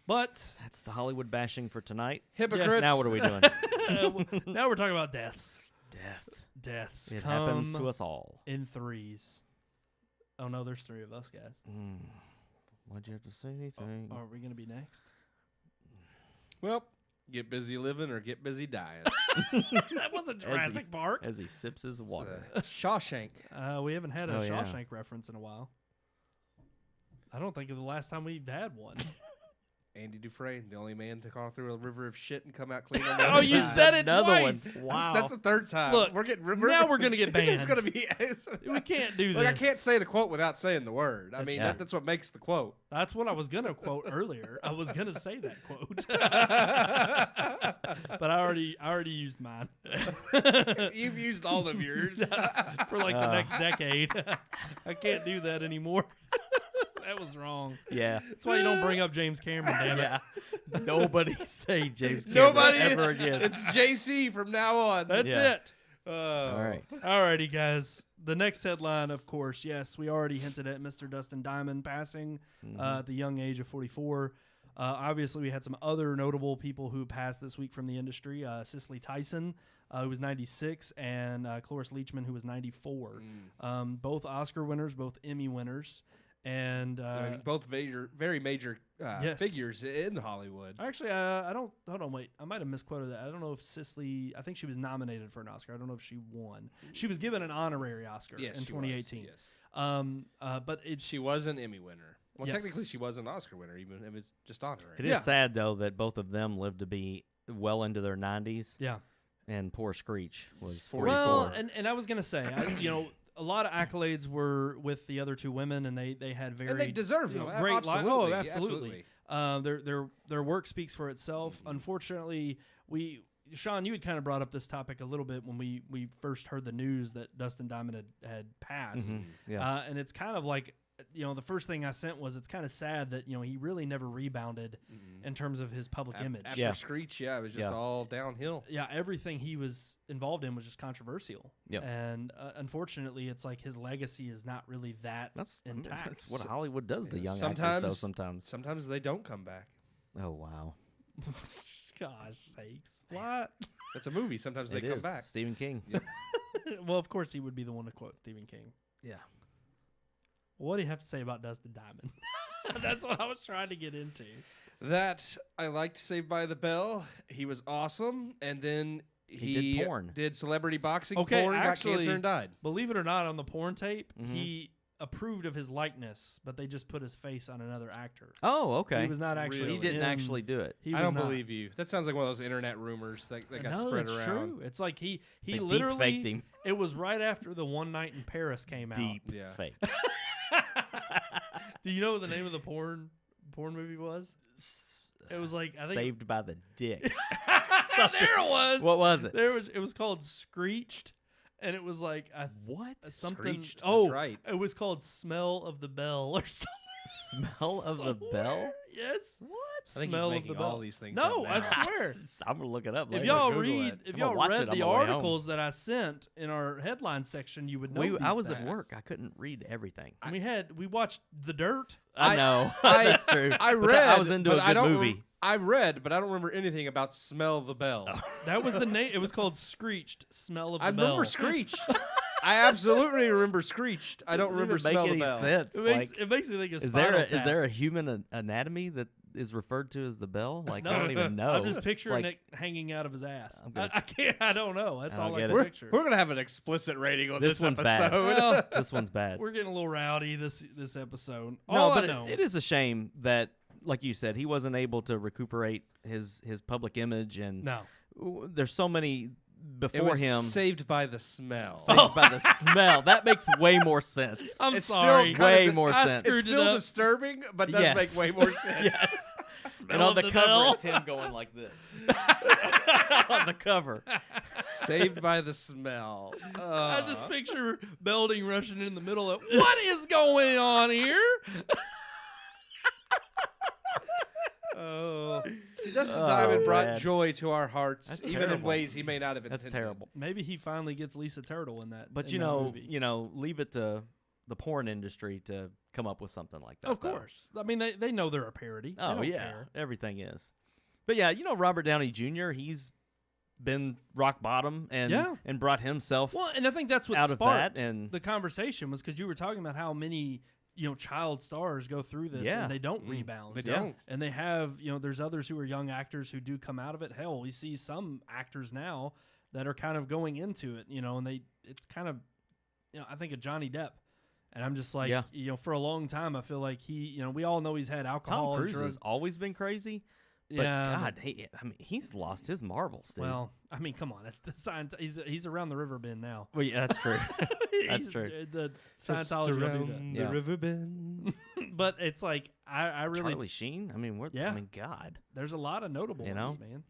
But that's the Hollywood bashing for tonight. Hypocrites. Yes. Now what are we doing? Now we're talking about deaths. Deaths. It happens to us all. In threes. Oh no, there's 3 of us, guys. Why'd you have to say anything? Are we going to be next? Well, get busy living or get busy dying. That wasn't Jurassic Park. As he sips his water. Shawshank. We haven't had a Shawshank reference in a while. I don't think of the last time we've had one. Andy Dufresne, the only man to crawl through a river of shit and come out clean on the other Oh, you side. said it Another twice. one. Wow. That's the 3rd time. Look, we're getting now we're going to get banned. It's going to be. We can't do this. Like, I can't say the quote without saying the word. I mean, Yeah. that's what makes the quote. That's what I was going to quote earlier. I was going to say that quote. But I already used mine. You've used all of yours. For like the next decade. I can't do that anymore. That was wrong. Yeah. That's why you don't bring up James Cameron, damn it. Yeah. Nobody say James Cameron ever again. It's JC from now on. That's it. All right. Alrighty, guys. The next headline, of course, yes, we already hinted at Mr. Dustin Diamond passing at the young age of 44. Obviously, we had some other notable people who passed this week from the industry. Cicely Tyson, who was 96, and Cloris Leachman, who was 94. Both Oscar winners, both Emmy winners. And both very major figures in Hollywood. Actually, I don't. Hold on, wait. I might have misquoted that. I don't know if Cicely. I think she was nominated for an Oscar. I don't know if she won. She was given an honorary Oscar in 2018. But she was an Emmy winner. Well, Yes. technically, she was an Oscar winner, even if it's just honorary. It is sad, though, that both of them lived to be well into their 90s. Yeah. And poor Screech was 44. 44. Well, and I was going to say, a lot of accolades were with the other 2 women, and they had very and they deserve them. great Absolutely. lives. Oh, absolutely. Their work speaks for itself. Unfortunately, Sean, you had kind of brought up this topic a little bit when we first heard the news that Dustin Diamond had passed. Yeah. And it's kind of like, the first thing I sent was it's kind of sad that, he really never rebounded in terms of his public image. After Screech, it was just all downhill. Yeah, everything he was involved in was just controversial. Yep. And unfortunately, it's like his legacy is not really that intact. That's what Hollywood does to young sometimes, actors, though, sometimes. Sometimes they don't come back. Oh, wow. Gosh sakes. What? That's a movie. Sometimes they come back. Stephen King. Well, of course he would be the one to quote Stephen King. Yeah. What do you have to say about Dustin Diamond? That's what I was trying to get into. That I liked Saved by the Bell. He was awesome. And then he did porn. Did celebrity boxing Okay, porn, actually, got cancer and died. Believe it or not, on the porn tape, he approved of his likeness, but they just put his face on another actor. Oh, okay. He was not actually. Really? He didn't actually do it. He I was don't not. believe you. That sounds like one of those internet rumors that got spread it's around. True. It's like he They literally deep-faked him. It was right after the One Night in Paris came out. Deep Yeah. fake. Do you know what the name of the porn movie was? It was like I think Saved by the Dick. there it was. What was it? It was called Screeched, and it was like What? something. Screeched, that's Oh, right. It was called Smell of the Bell or something. Smell of the Somewhere. Bell? Yes. What? I think Smell he's of making the bell. all these things No, up I now. swear. I'm gonna look it up later. If y'all Google read, it. if I'm y'all gonna watch read it on the my way home. articles that I sent in our headline section, you would know. I these was at things. work. I couldn't read everything. And we watched The Dirt. I know. I- That's true. I But read. I was into but a I good don't movie. I read, but I don't remember anything about Smell the Bell. That was the name. It was called Screeched. Smell of the I Bell. remember Screeched. I absolutely remember Screeched. I don't Doesn't remember even Smell make the any Bell. sense. It makes me think of Is Spinal there Tap. is there a human anatomy that is referred to as the bell? Like I don't even know. I'm just picturing It's it hanging out of his ass. I'm gonna- I can't. I don't know. That's I don't all I get can it. picture. We're gonna have an explicit rating on This this one's episode. bad. Well, This one's bad. we're getting a little rowdy this episode. No, All but I know. it is a shame that, like you said, he wasn't able to recuperate his public image, and No. there's so many It before was him. Saved by the Smell. Saved by the smell. That makes way more sense. I'm It's sorry. still Way kinda- more I sense. screwed It's it still up. disturbing, but does Yes. make way more sense. Yes. And Smell on of the the cover, bell. it's him going like this. On the cover. Saved by the Smell. I just picture Belding rushing in the middle of what is going on here? Oh. See, Dustin Oh, Diamond brought man. joy to our hearts, That's even in terrible. ways he may not have intended. That's terrible. Maybe he finally gets Lisa Turtle in that. But in that movie. leave it to the porn industry to come up with something like that. Of though. course. I mean, they know they're a parody. They Oh don't yeah, care. everything is. But yeah, Robert Downey Jr. He's been rock bottom and Yeah. and brought himself. Well, and I think that's what out of sparked that and- the conversation was because you were talking about how many child stars go through this Yeah. and they don't rebound. They Yeah. don't. And they have, there's others who are young actors who do come out of it. Hell, we see some actors now that are kind of going into it, and it's kind of, I think of Johnny Depp. And I'm just like, Yeah. for a long time, I feel like we all know he's had alcohol Tom and Cruise drugs. has always been crazy. But Yeah, God, he's lost his marbles, dude. well, I mean, come on. He's around the river bend now. Well, yeah, that's true. That's He's- true. The Just Scientology will do around Yeah. the river bend. that. But it's like, I really, Charlie Sheen. I mean, Yeah. God, there's a lot of notable ones, man.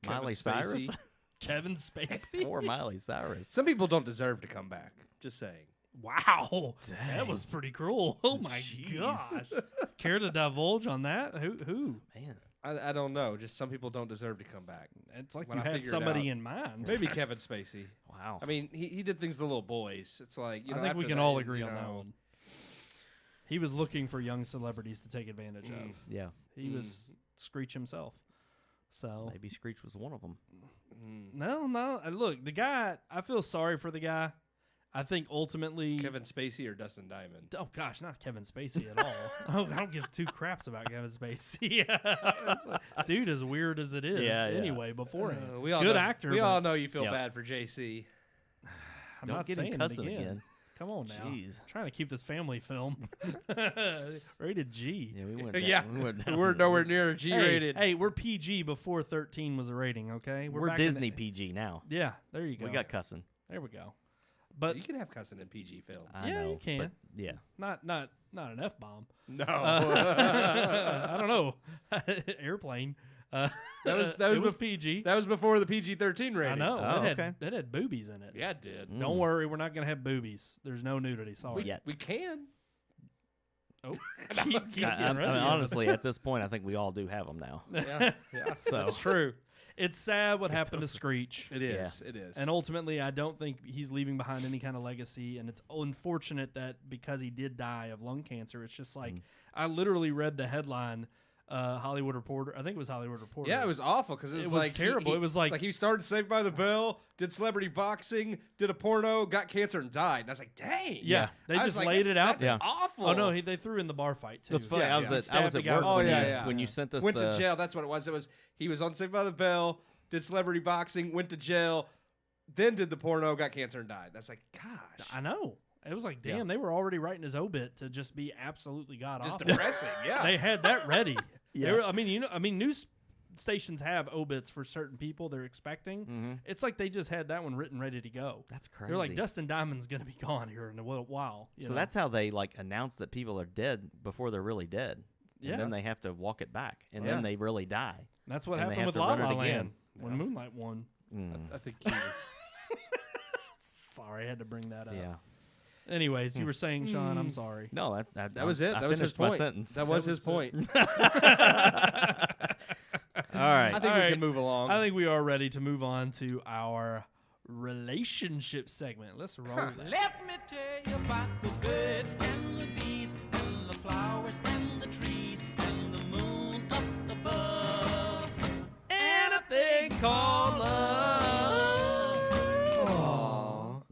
Miley Kevin Cyrus Spacey. Kevin Spacey. or Miley Cyrus. Some people don't deserve to come back. Just saying. Wow, Dang. that was pretty cruel. Oh my Jeez. gosh. Care to divulge on that? Who? Man, I don't know. Just some people don't deserve to come back. It's like When you I had figure it somebody out. in mind. Maybe Kevin Spacey. wow. I mean, he did things to little boys. It's like, I think we after can that, all agree on that know, one. He was looking for young celebrities to take advantage of. Yeah, He was Screech himself. So maybe Screech was one of them. no. Look, the guy. I feel sorry for the guy. I think ultimately, Kevin Spacey or Dustin Diamond. oh gosh, not Kevin Spacey at all. I don't give two craps about Kevin Spacey. It's like, dude, as weird as it is, Yeah, yeah. anyway, beforehand, We all good know, actor. We but all know you feel Yep. bad for JC. I'm Don't not get him saying it cussing again. again. Come on now. Jeez. Trying to keep this family film. Rated G. Yeah, we went. Down, Yeah, we went down we're the- nowhere near G-rated. Hey, we're PG before 13 was a rating, okay? We're back in Disney the- PG now. Yeah, there you go. We got cussing. There we go. But you can have cussing in PG films. I Yeah, you know, can. but yeah, not not an F-bomb. No. I don't know. Airplane. That was it was PG. That was before the PG-13 rating. I know. Oh, that had boobies in it. Yeah, it did. Don't worry, we're not going to have boobies. There's no nudity. Sorry. We can. Oh, Keith's getting ready. Honestly, at this point, I think we all do have them now. Yeah. So That's true. It's sad what happened to Screech. It is. It is. And ultimately, I don't think he's leaving behind any kind of legacy. And it's unfortunate that because he did die of lung cancer, it's just like I literally read the headline, Hollywood Reporter. I think it was Hollywood Reporter. Yeah, it was awful because it was like terrible. It was like he started Saved by the Bell, did celebrity boxing, did a porno, got cancer, and died. And I was like, dang. Yeah, they I just was like, laid it out. That's awful. Oh no, they threw in the bar fight too. that's funny. Yeah, I was yeah. at work Oh, when you sent us went to jail. That's what it was. He was on Saved by the Bell, did celebrity boxing, went to jail, then did the porno, got cancer, and died. I was like, gosh. I know. It was like, damn, they were already writing his obit to just be absolutely god Just awful. depressing. Yeah. They had that ready. Yeah. They were, news stations have obits for certain people they're expecting. Mm-hmm. It's like they just had that one written ready to go. That's crazy. They're like, Dustin Diamond's gonna be gone here in a while. So that's how they like announce that people are dead before they're really dead. Yeah. And then they have to walk it back, and Yeah. then they really die. that's what and they happened have with to La run it La again. Land when Moonlight won. I think he was. Sorry, I had to bring that up. Yeah. Anyways, you were saying, Sean, I'm sorry. No, That was it. I That was his finished my point. sentence. That was his point. All right. I think All we right. can move along. I think we are ready to move on to our relationship segment. Let's roll that. Let me tell you about the birds and the bees and the flowers and the trees and the moon up above. And a thing called love.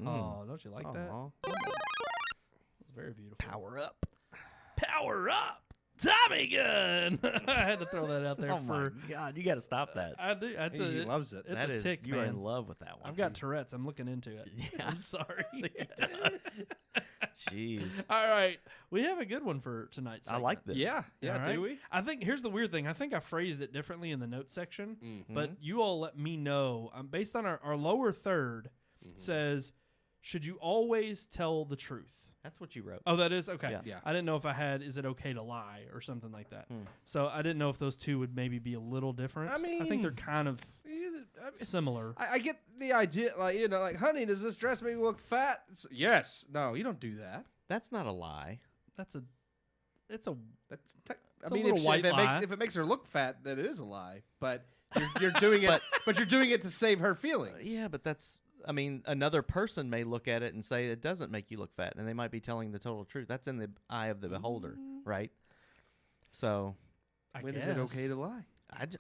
Oh, don't you like that? Aw. It's very beautiful. Power up. Power up, Tommy gun. I had to throw that out there Oh my for. God, you got to stop that. I do. That's he a, loves it. It's That a is- tick, you are man. in love with that one. I've got Tourette's. I'm looking into it. Yeah. I'm sorry. Jeez. All right, we have a good one for tonight's I segment. like this. Yeah. Yeah. All right? Do we? I think here's the weird thing. I think I phrased it differently in the notes section, Mm-hmm. but you all let me know. Based on our lower third says, should you always tell the truth? That's what you wrote. Oh, that is? Okay. Yeah. Yeah. I didn't know if I had, is it okay to lie or something like that. Hmm. So I didn't know if those two would maybe be a little different. I I think they're mean, kind of similar. I get the idea, like, honey, does this dress make me look fat? Yes. No, you don't do that. That's not a lie. It's a That's. It's a little white lie. If it makes her look fat, then it is a lie. But you're doing it. But you're doing it to save her feelings. Yeah, but that's. I mean, another person may look at it and say it doesn't make you look fat, and they might be telling the total truth. That's in the eye of the beholder, right? So, I When guess. is it okay to lie?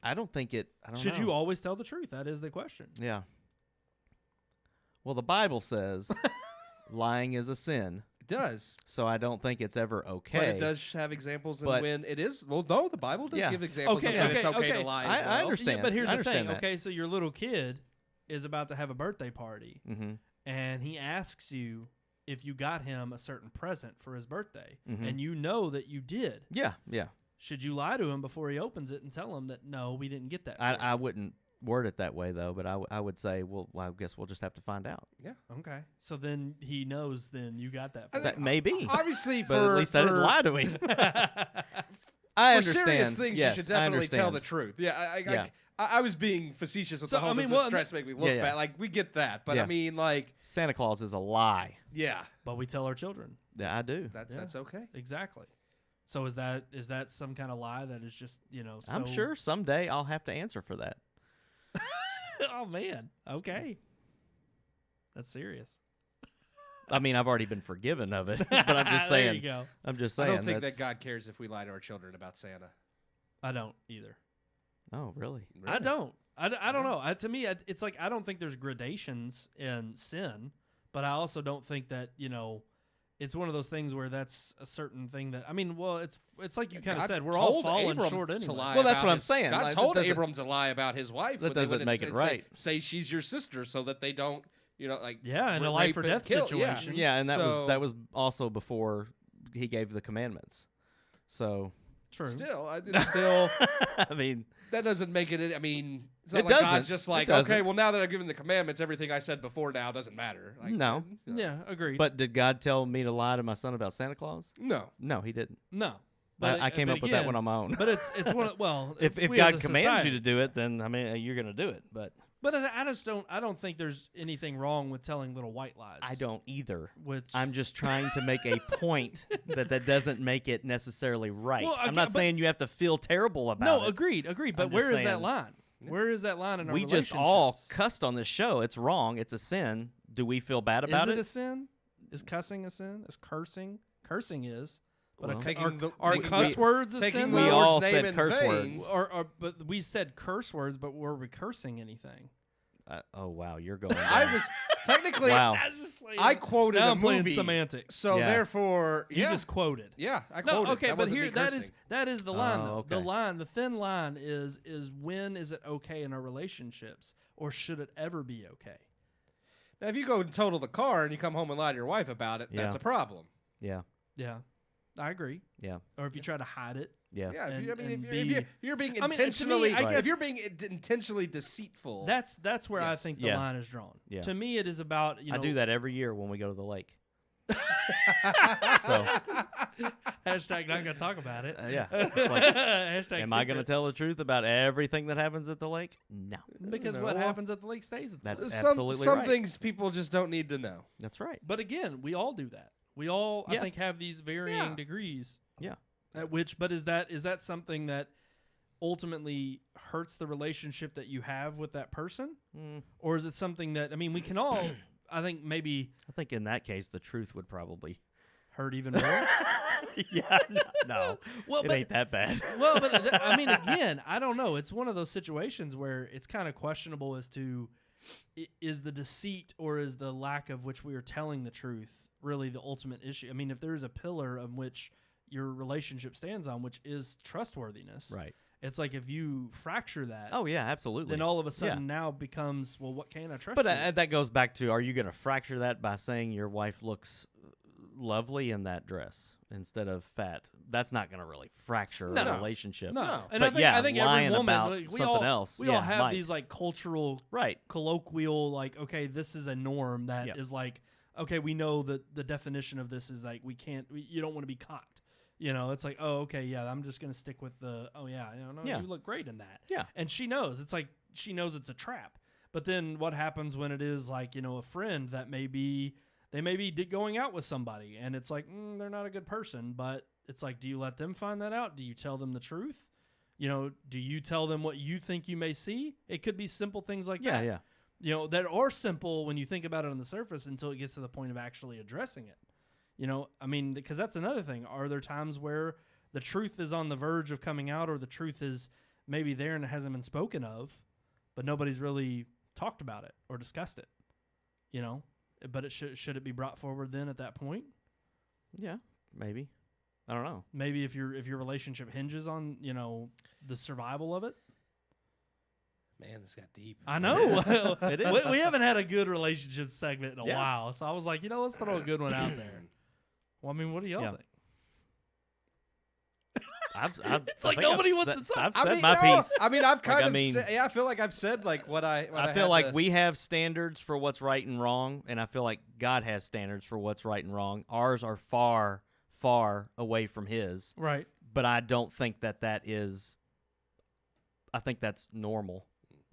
I don't think it. I don't Should know. you always tell the truth? That is the question. Yeah. Well, the Bible says lying is a sin, It does. so I don't think it's ever okay. But it does have examples of But- when it is. Well, no, the Bible does Yeah. give examples Okay, of when it's okay, okay okay. to lie I as well. understand. Yeah, but here's I the thing. understand that. Okay, so your little kid is about to have a birthday party, Mm-hmm. and he asks you if you got him a certain present for his birthday, Mhm. and you know that you did. Yeah, yeah. Should you lie to him before he opens it and tell him that no, we didn't get that? for you? I wouldn't word it that way though, but I would say, well, I guess we'll just have to find out. Okay, so then he knows. Then you got that. For That maybe, Obviously, but at least I didn't lie to him. I For understand. serious things, yes, you should I definitely tell understand. the truth. Yeah, Yeah. I was being facetious with So, the whole I mean, does well, this dress make me look Yeah, yeah. fat? Like, we get that. But Yeah. I mean, like, Santa Claus is a lie. yeah, but we tell our children Yeah, I do. that's okay. exactly. So is that some kind of lie that is just I'm so- sure someday I'll have to answer for that. Oh man, okay, that's serious. I mean, I've already been forgiven of it, but I'm just saying. There you go. I'm just I saying. don't think that's- that God cares if we lie to our children about Santa. I don't either. Oh, really? I don't. I don't know. To me, it's like I don't think there's gradations in sin, but I also don't think that it's one of those things where that's a certain thing that I mean. Well, it's like you kind of God said, we're all told falling Abram short to anyway. lie Well, that's about what I'm his- saying. God Like, that told doesn't- Abram to lie about his wife. That but they doesn't wouldn't make it say- right. Say she's your sister so that they don't, like Yeah, in a rape life or and death kill. situation. Yeah, and that So- was also before he gave the commandments. So True. Still, it's still. I mean, That doesn't make it. I mean, it's not It like God's doesn't. just It like, doesn't. okay, well, now that I've given the commandments, everything I said before now doesn't matter. Like, No. Yeah, agreed. but did God tell me to lie to my son about Santa Claus? No. No, he didn't. no. I came up with that one on my own. But it's one of, well, if we God as a commands society- you to do it, then I mean you're going to do it. But I just don't. I don't think there's anything wrong with telling little white lies. I don't either. Which I'm just trying to make a point that doesn't make it necessarily right. Well, I'm not but- saying you have to feel terrible about no, it. agreed. But I'm where just is that saying- line? Where is that line in our We just all relationships? cussed on this show. It's wrong. It's a sin. Do we feel bad about Is it? it a sin? Is cussing a sin? Is cursing? Cursing is. But Well, are cuss words a taking sin? the We Lord's all name said in curse vain. words. But we said curse words, but were we cursing anything? Oh wow, you're going. I there. was technically. Wow. That's just like, I quoted now a I'm playing movie, semantics. so Yeah. therefore, You yeah, just quoted. yeah, I No, quoted. okay, that but wasn't here me that cursing. is the line Oh, though. okay. The line, the thin line is when is it okay in our relationships, or should it ever be okay? Now, if you go and total the car and you come home and lie to your wife about it, that's Yeah. a problem. Yeah, Yeah, I agree. yeah, Or if you try to hide it, yeah. Yeah, And- if and you're being I mean, to me, intentionally, I guess- if you're being intentionally deceitful, that's where I Yes. think the Yeah. line is drawn. Yeah. To me, it is about I do that every year when we go to the lake. So hashtag not gonna talk about it. Yeah. It's like, Hashtag am I going to secrets. tell the truth about everything that happens at the lake? No. Because No. what happens at the lake stays at the That's lake. absolutely some right. things people just don't need to know. That's right. But again, we all do that. We all, I Yeah. think, have these varying Yeah. degrees. Yeah. At which, but is that something that ultimately hurts the relationship that you have with that person, or is it something that we can all, I think, maybe I think in that case, the truth would probably. hurt even more? Yeah. No. Well, it but ain't that bad. well, but again, I don't know. It's one of those situations where it's kind of questionable as to is the deceit or is the lack of which we are telling the truth really the ultimate issue? I mean, if there is a pillar on which your relationship stands on, which is trustworthiness, Right. it's like if you fracture that, Oh, yeah, absolutely. then all of a sudden now becomes, well, what can I trust But you? that goes back to, are you going to fracture that by saying your wife looks lovely in that dress instead of fat? That's not going to really fracture No. a relationship. No, No. and But I think every lying woman, about like, we something all, else, we all yeah, have might. these like cultural, Right. colloquial, like, okay, this is a norm that is Yep. like, okay, we know that the definition of this is like you don't want to be caught. It's like, oh, okay, yeah, I'm just gonna stick with the, oh yeah, Yeah. you look great in that. Yeah. And she knows. It's like she knows it's a trap. But then what happens when it is like, a friend that may be going out with somebody and it's like, they're not a good person, but it's like, do you let them find that out? Do you tell them the truth? Do you tell them what you think you may see? It could be simple things like Yeah, that. yeah. That are simple when you think about it on the surface until it gets to the point of actually addressing it. Because that's another thing. Are there times where the truth is on the verge of coming out, or the truth is maybe there and it hasn't been spoken of, but nobody's really talked about it or discussed it? But it should it be brought forward then at that point? Yeah, maybe. I don't know. Maybe if your relationship hinges on the survival of it. Man, this got deep. I know. It is. We haven't had a good relationship segment in a Yeah. while, so I was like, let's throw a good one out there. Well, what do y'all Yeah. think? It's like nobody wants to talk. I've said my piece. I've kind I of mean- said, I feel like I've said like what I feel had like to- we have standards for what's right and wrong, and I feel like God has standards for what's right and wrong. Ours are far, far away from His, Right. but I don't think that is. I think that's normal.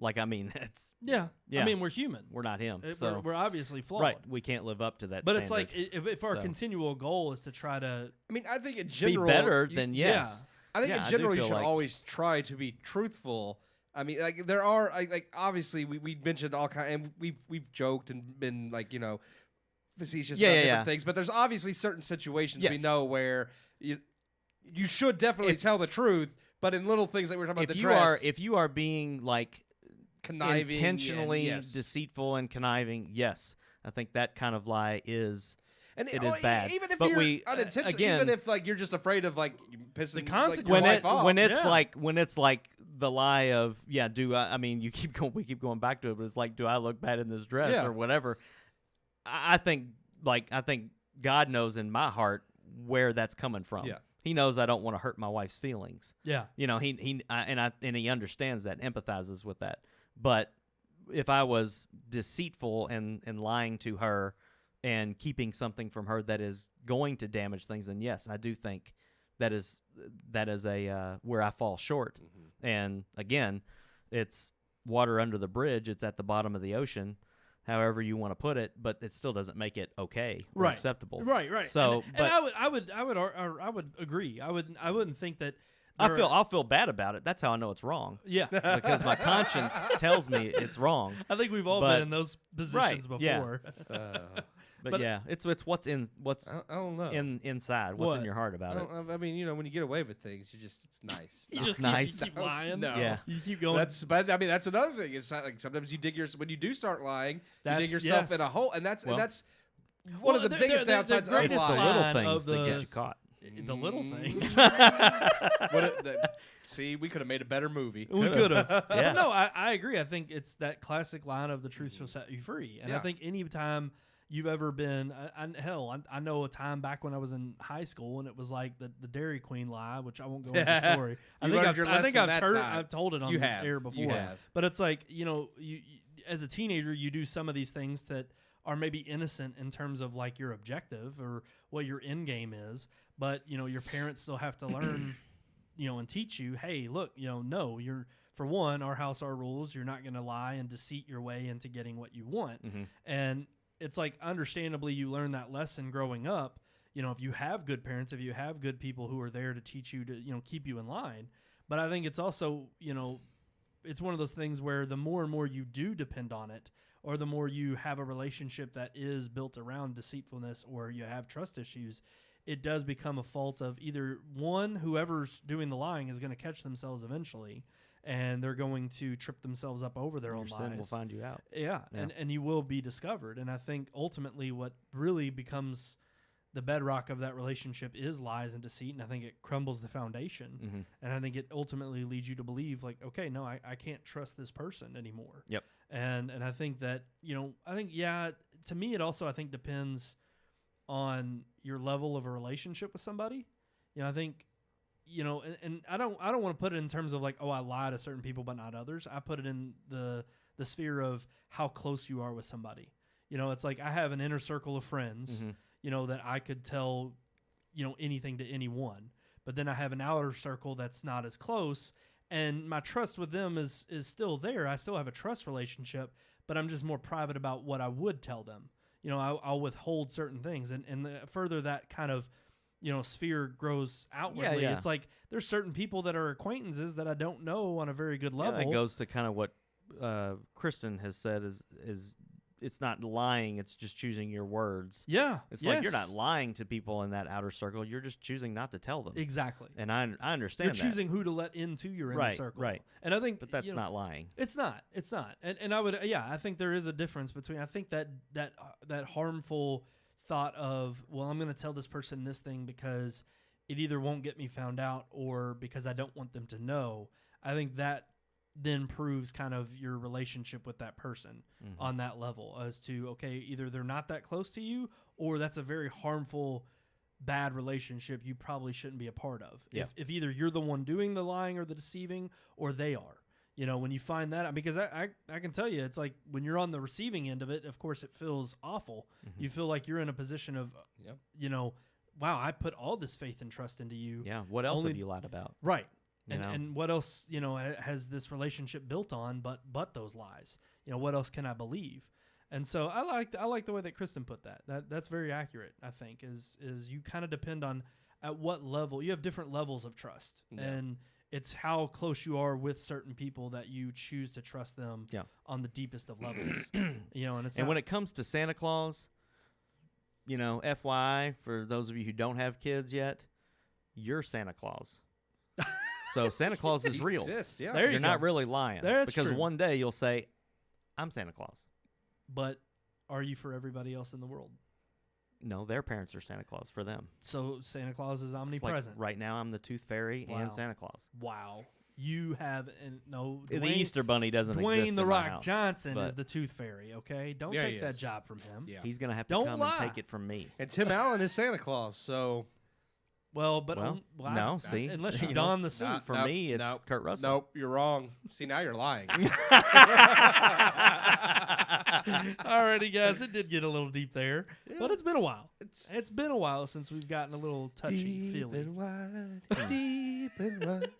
It's Yeah. Yeah. We're human. we're not Him, so We're obviously flawed. right. We can't live up to that. But standard. it's like if our So. continual goal is to try to I think in be general better you- than yes. I think Yeah, in I do general you feel should like- always try to be truthful. There are obviously we mentioned all kind, and we've joked and been facetious Yeah, about yeah, different yeah. things, but there's obviously certain situations we Yes. know where you should definitely tell the truth, but in little things like we were talking about If you are being conniving intentionally and, yes. deceitful and conniving, yes, I think that kind of lie is. And It is bad. Even if But you're we- unintentional, again- even if you're just afraid of pissing The your consequences. wife off. when it's Yeah. when it's like the lie of we keep going back to it, but it's like, do I look bad in this dress Yeah. or whatever? I think God knows in my heart where that's coming from. Yeah. He knows I don't want to hurt my wife's feelings. Yeah. You know, he he understands that, empathizes with that. But if I was deceitful and lying to her and keeping something from her that is going to damage things, then yes, I do think that is a where I fall short. Mm-hmm. And again, it's water under the bridge. It's at the bottom of the ocean, however you want to put it, but it still doesn't make it okay or Right. acceptable. Right. So, and I would agree. I wouldn't think that. I'll feel bad about it. That's how I know it's wrong. Yeah. Because my conscience tells me it's wrong. I think we've all But- been in those positions right, yeah. before. But yeah, it's what's I don't know. inside. What's in What? your heart about it. I mean, you know, when you get away with things, it's nice. You just nice. keep lying. No. Yeah. You keep going. But I mean, that's another thing. It's not like sometimes you dig when you do start lying, you That's- dig yourself yes. in a hole, and that's Well- one of the biggest the downsides of greatest It's the lying. little line things of that get the- you caught. the little things. See, we could have made a better movie. We could have. Yeah. No, I agree. I think it's that classic line of the truth shall set you free. And I Yeah. think any time you've ever been, I know a time back when I was in high school and it was like the Dairy Queen lie, which I won't go into the story. I You think learned your lesson that time. I've told it on You the have. air You before. have. But it's like, you as a teenager, you do some of these things that are maybe innocent in terms of like your objective or what your end game is. But, your parents still have to learn, and teach you, hey, look, no, for one, our house, our rules, you're not going to lie and deceit your way into getting what you want. Mhm. And it's like, understandably, you learn that lesson growing up. If you have good parents, if you have good people who are there to teach you to, keep you in line. But I think it's also, it's one of those things where the more and more you do depend on it, or the more you have a relationship that is built around deceitfulness, or you have trust issues, it does become a fault of either one, whoever's doing the lying is going to catch themselves eventually, and they're going to trip themselves up over their own Your lies. sin will find you out. Yeah, Yeah. And you will be discovered. And I think ultimately what really becomes the bedrock of that relationship is lies and deceit, and I think it crumbles the foundation. Mm-hmm. And I think it ultimately leads you to believe, like, okay, no, I can't trust this person anymore. Yep. And I think that, to me, it also, I think, depends on your level of a relationship with somebody. I think, and I don't want to put it in terms of like, oh, I lie to certain people but not others. I put it in the sphere of how close you are with somebody. It's like I have an inner circle of friends, Mm-hmm. that I could tell, anything to anyone. But then I have an outer circle that's not as close, and my trust with them is still there. I still have a trust relationship, but I'm just more private about what I would tell them. I'll withhold certain things, and the further that kind of sphere grows outwardly, yeah. it's like there's certain people that are acquaintances that I don't know on a very good level. Yeah, that goes to kind of what Kristen has said is it's not lying, it's just choosing your words. Yeah, It's like you're not lying to people in that outer circle, you're just choosing not to tell them. Exactly. And I understand You're choosing who to let into your inner circle. Right. And I think, but that's not lying. It's not. And I would, I think there is a difference between, I think that harmful thought of, well, I'm going to tell this person this thing because it either won't get me found out or because I don't want them to know. I think that then proves kind of your relationship with that person on that level as to, okay, either they're not that close to you or that's a very harmful, bad relationship you probably shouldn't be a part of. Yeah. If either you're the one doing the lying or the deceiving or they are. When you find that, because I can tell you, it's like when you're on the receiving end of it, of course, it feels awful. You feel like you're in a position of, wow, I put all this faith and trust into you. Yeah. What else have you lied about? Right. You know? And what else, has this relationship built on but those lies? What else can I believe? And so I like the way that Kristen put that. That's very accurate, I think, is you kind of depend on at what level. You have different levels of trust. Yeah. And it's how close you are with certain people that you choose to trust them on the deepest of levels. And when it comes to Santa Claus, FYI, for those of you who don't have kids yet, you're Santa Claus. So Santa Claus is real. Exist, yeah. There you You're go. not really lying. That's because true. one day you'll say, I'm Santa Claus. But are you for everybody else in the world? No, their parents are Santa Claus for them. So Santa Claus is It's like omnipresent. right now, I'm the Tooth Fairy Wow. and Santa Claus. Wow. You have The Easter Bunny doesn't exist Dwayne in The my Rock house, Johnson but is the Tooth Fairy, okay? Don't Yeah, take he that is. job from him. Yeah. He's going to have to Don't come lie. and take it from me. And Tim Allen is Santa Claus, so Well, but no, see? unless you You don know, the suit. Nope, For me, it's nope, Kurt Russell. Nope, you're wrong. See, now you're lying. Alrighty, guys, it did get a little deep there, but it's been a while. It's been a while since we've gotten a little touchy feely. Deep and wide, deep and wide.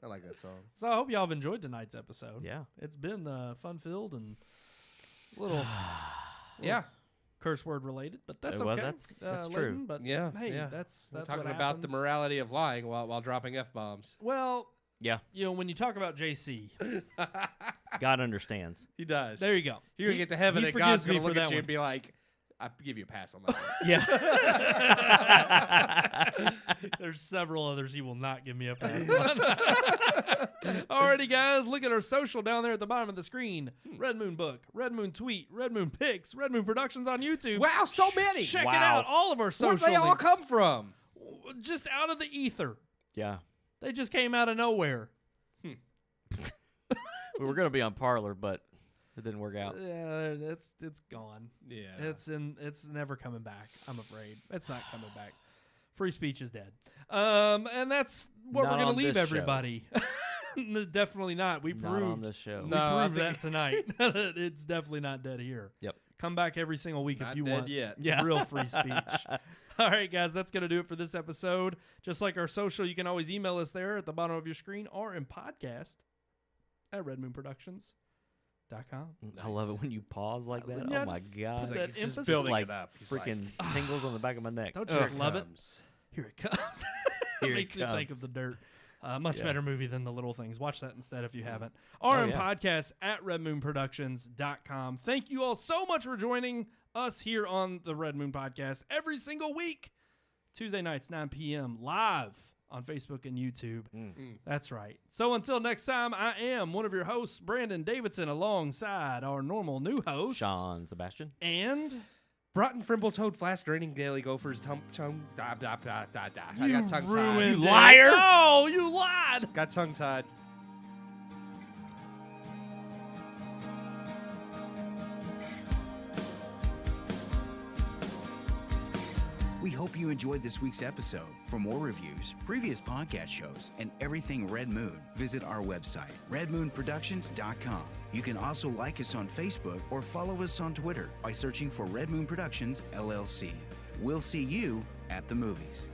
I like that song. So I hope y'all have enjoyed tonight's episode. Yeah. It's been fun-filled and a little Yeah. curse word related, but that's Well, okay. that's Leighton, true. But Yeah, hey, yeah. that's We're what talking about the happens. morality of lying while dropping F-bombs. Well, Yeah. when you talk about JC, God understands. He does. there you go. You're going to get to heaven he and forgives God's going me to for look at that you one. and be like, I give you a pass on that one. Yeah. There's several others he will not give me a pass on. Alrighty, guys, look at our social down there at the bottom of the screen. Red Moon Book, Red Moon Tweet, Red Moon Pics, Red Moon Productions on YouTube. Wow, so many. Check it Wow. out. All of our Where social did they all links. come from? Just out of the ether. Yeah. They just came out of nowhere. We were going to be on Parlor, but it didn't work out. Yeah, it's gone. Yeah. It's never coming back. I'm afraid it's not coming back. Free speech is dead. And that's what Not we're gonna on leave this show. everybody. Definitely not. We Not on proved this show. we No, I proved think- that tonight. It's definitely not dead here. Yep. Come back every single week Not if you dead want. yet. Yeah. Real free speech. All right, guys, that's going to do it for this episode. Just like our social, you can always email us there at the bottom of your screen or in podcast at redmoonproductions.com. I love it when you pause like that. Yeah, Oh, my God. He's that like, he's just emphasis. building Like it up. He's freaking tingles on the back of my neck. Don't you like, just love it? comes. Here it comes. Here it Makes me think of comes. the dirt. Much Yeah. better movie than The Little Things. Watch that instead if you haven't. Oh, RM yeah. Podcast at redmoonproductions.com. Thank you all so much for joining us here on the Red Moon Podcast every single week. Tuesday nights, 9 p.m. live on Facebook and YouTube. That's right. So until next time, I am one of your hosts, Brandon Davidson, alongside our normal new host, Sean Sebastian. And Broughton, Frimble, Toad, Flask, Raining, Daily, Gophers, I got tongue ruined tied. it. liar. Oh, you lied. Got tongue tied. We hope you enjoyed this week's episode. For more reviews, previous podcast shows, and everything Red Moon, visit our website, redmoonproductions.com. You can also like us on Facebook or follow us on Twitter by searching for Red Moon Productions, LLC. We'll see you at the movies.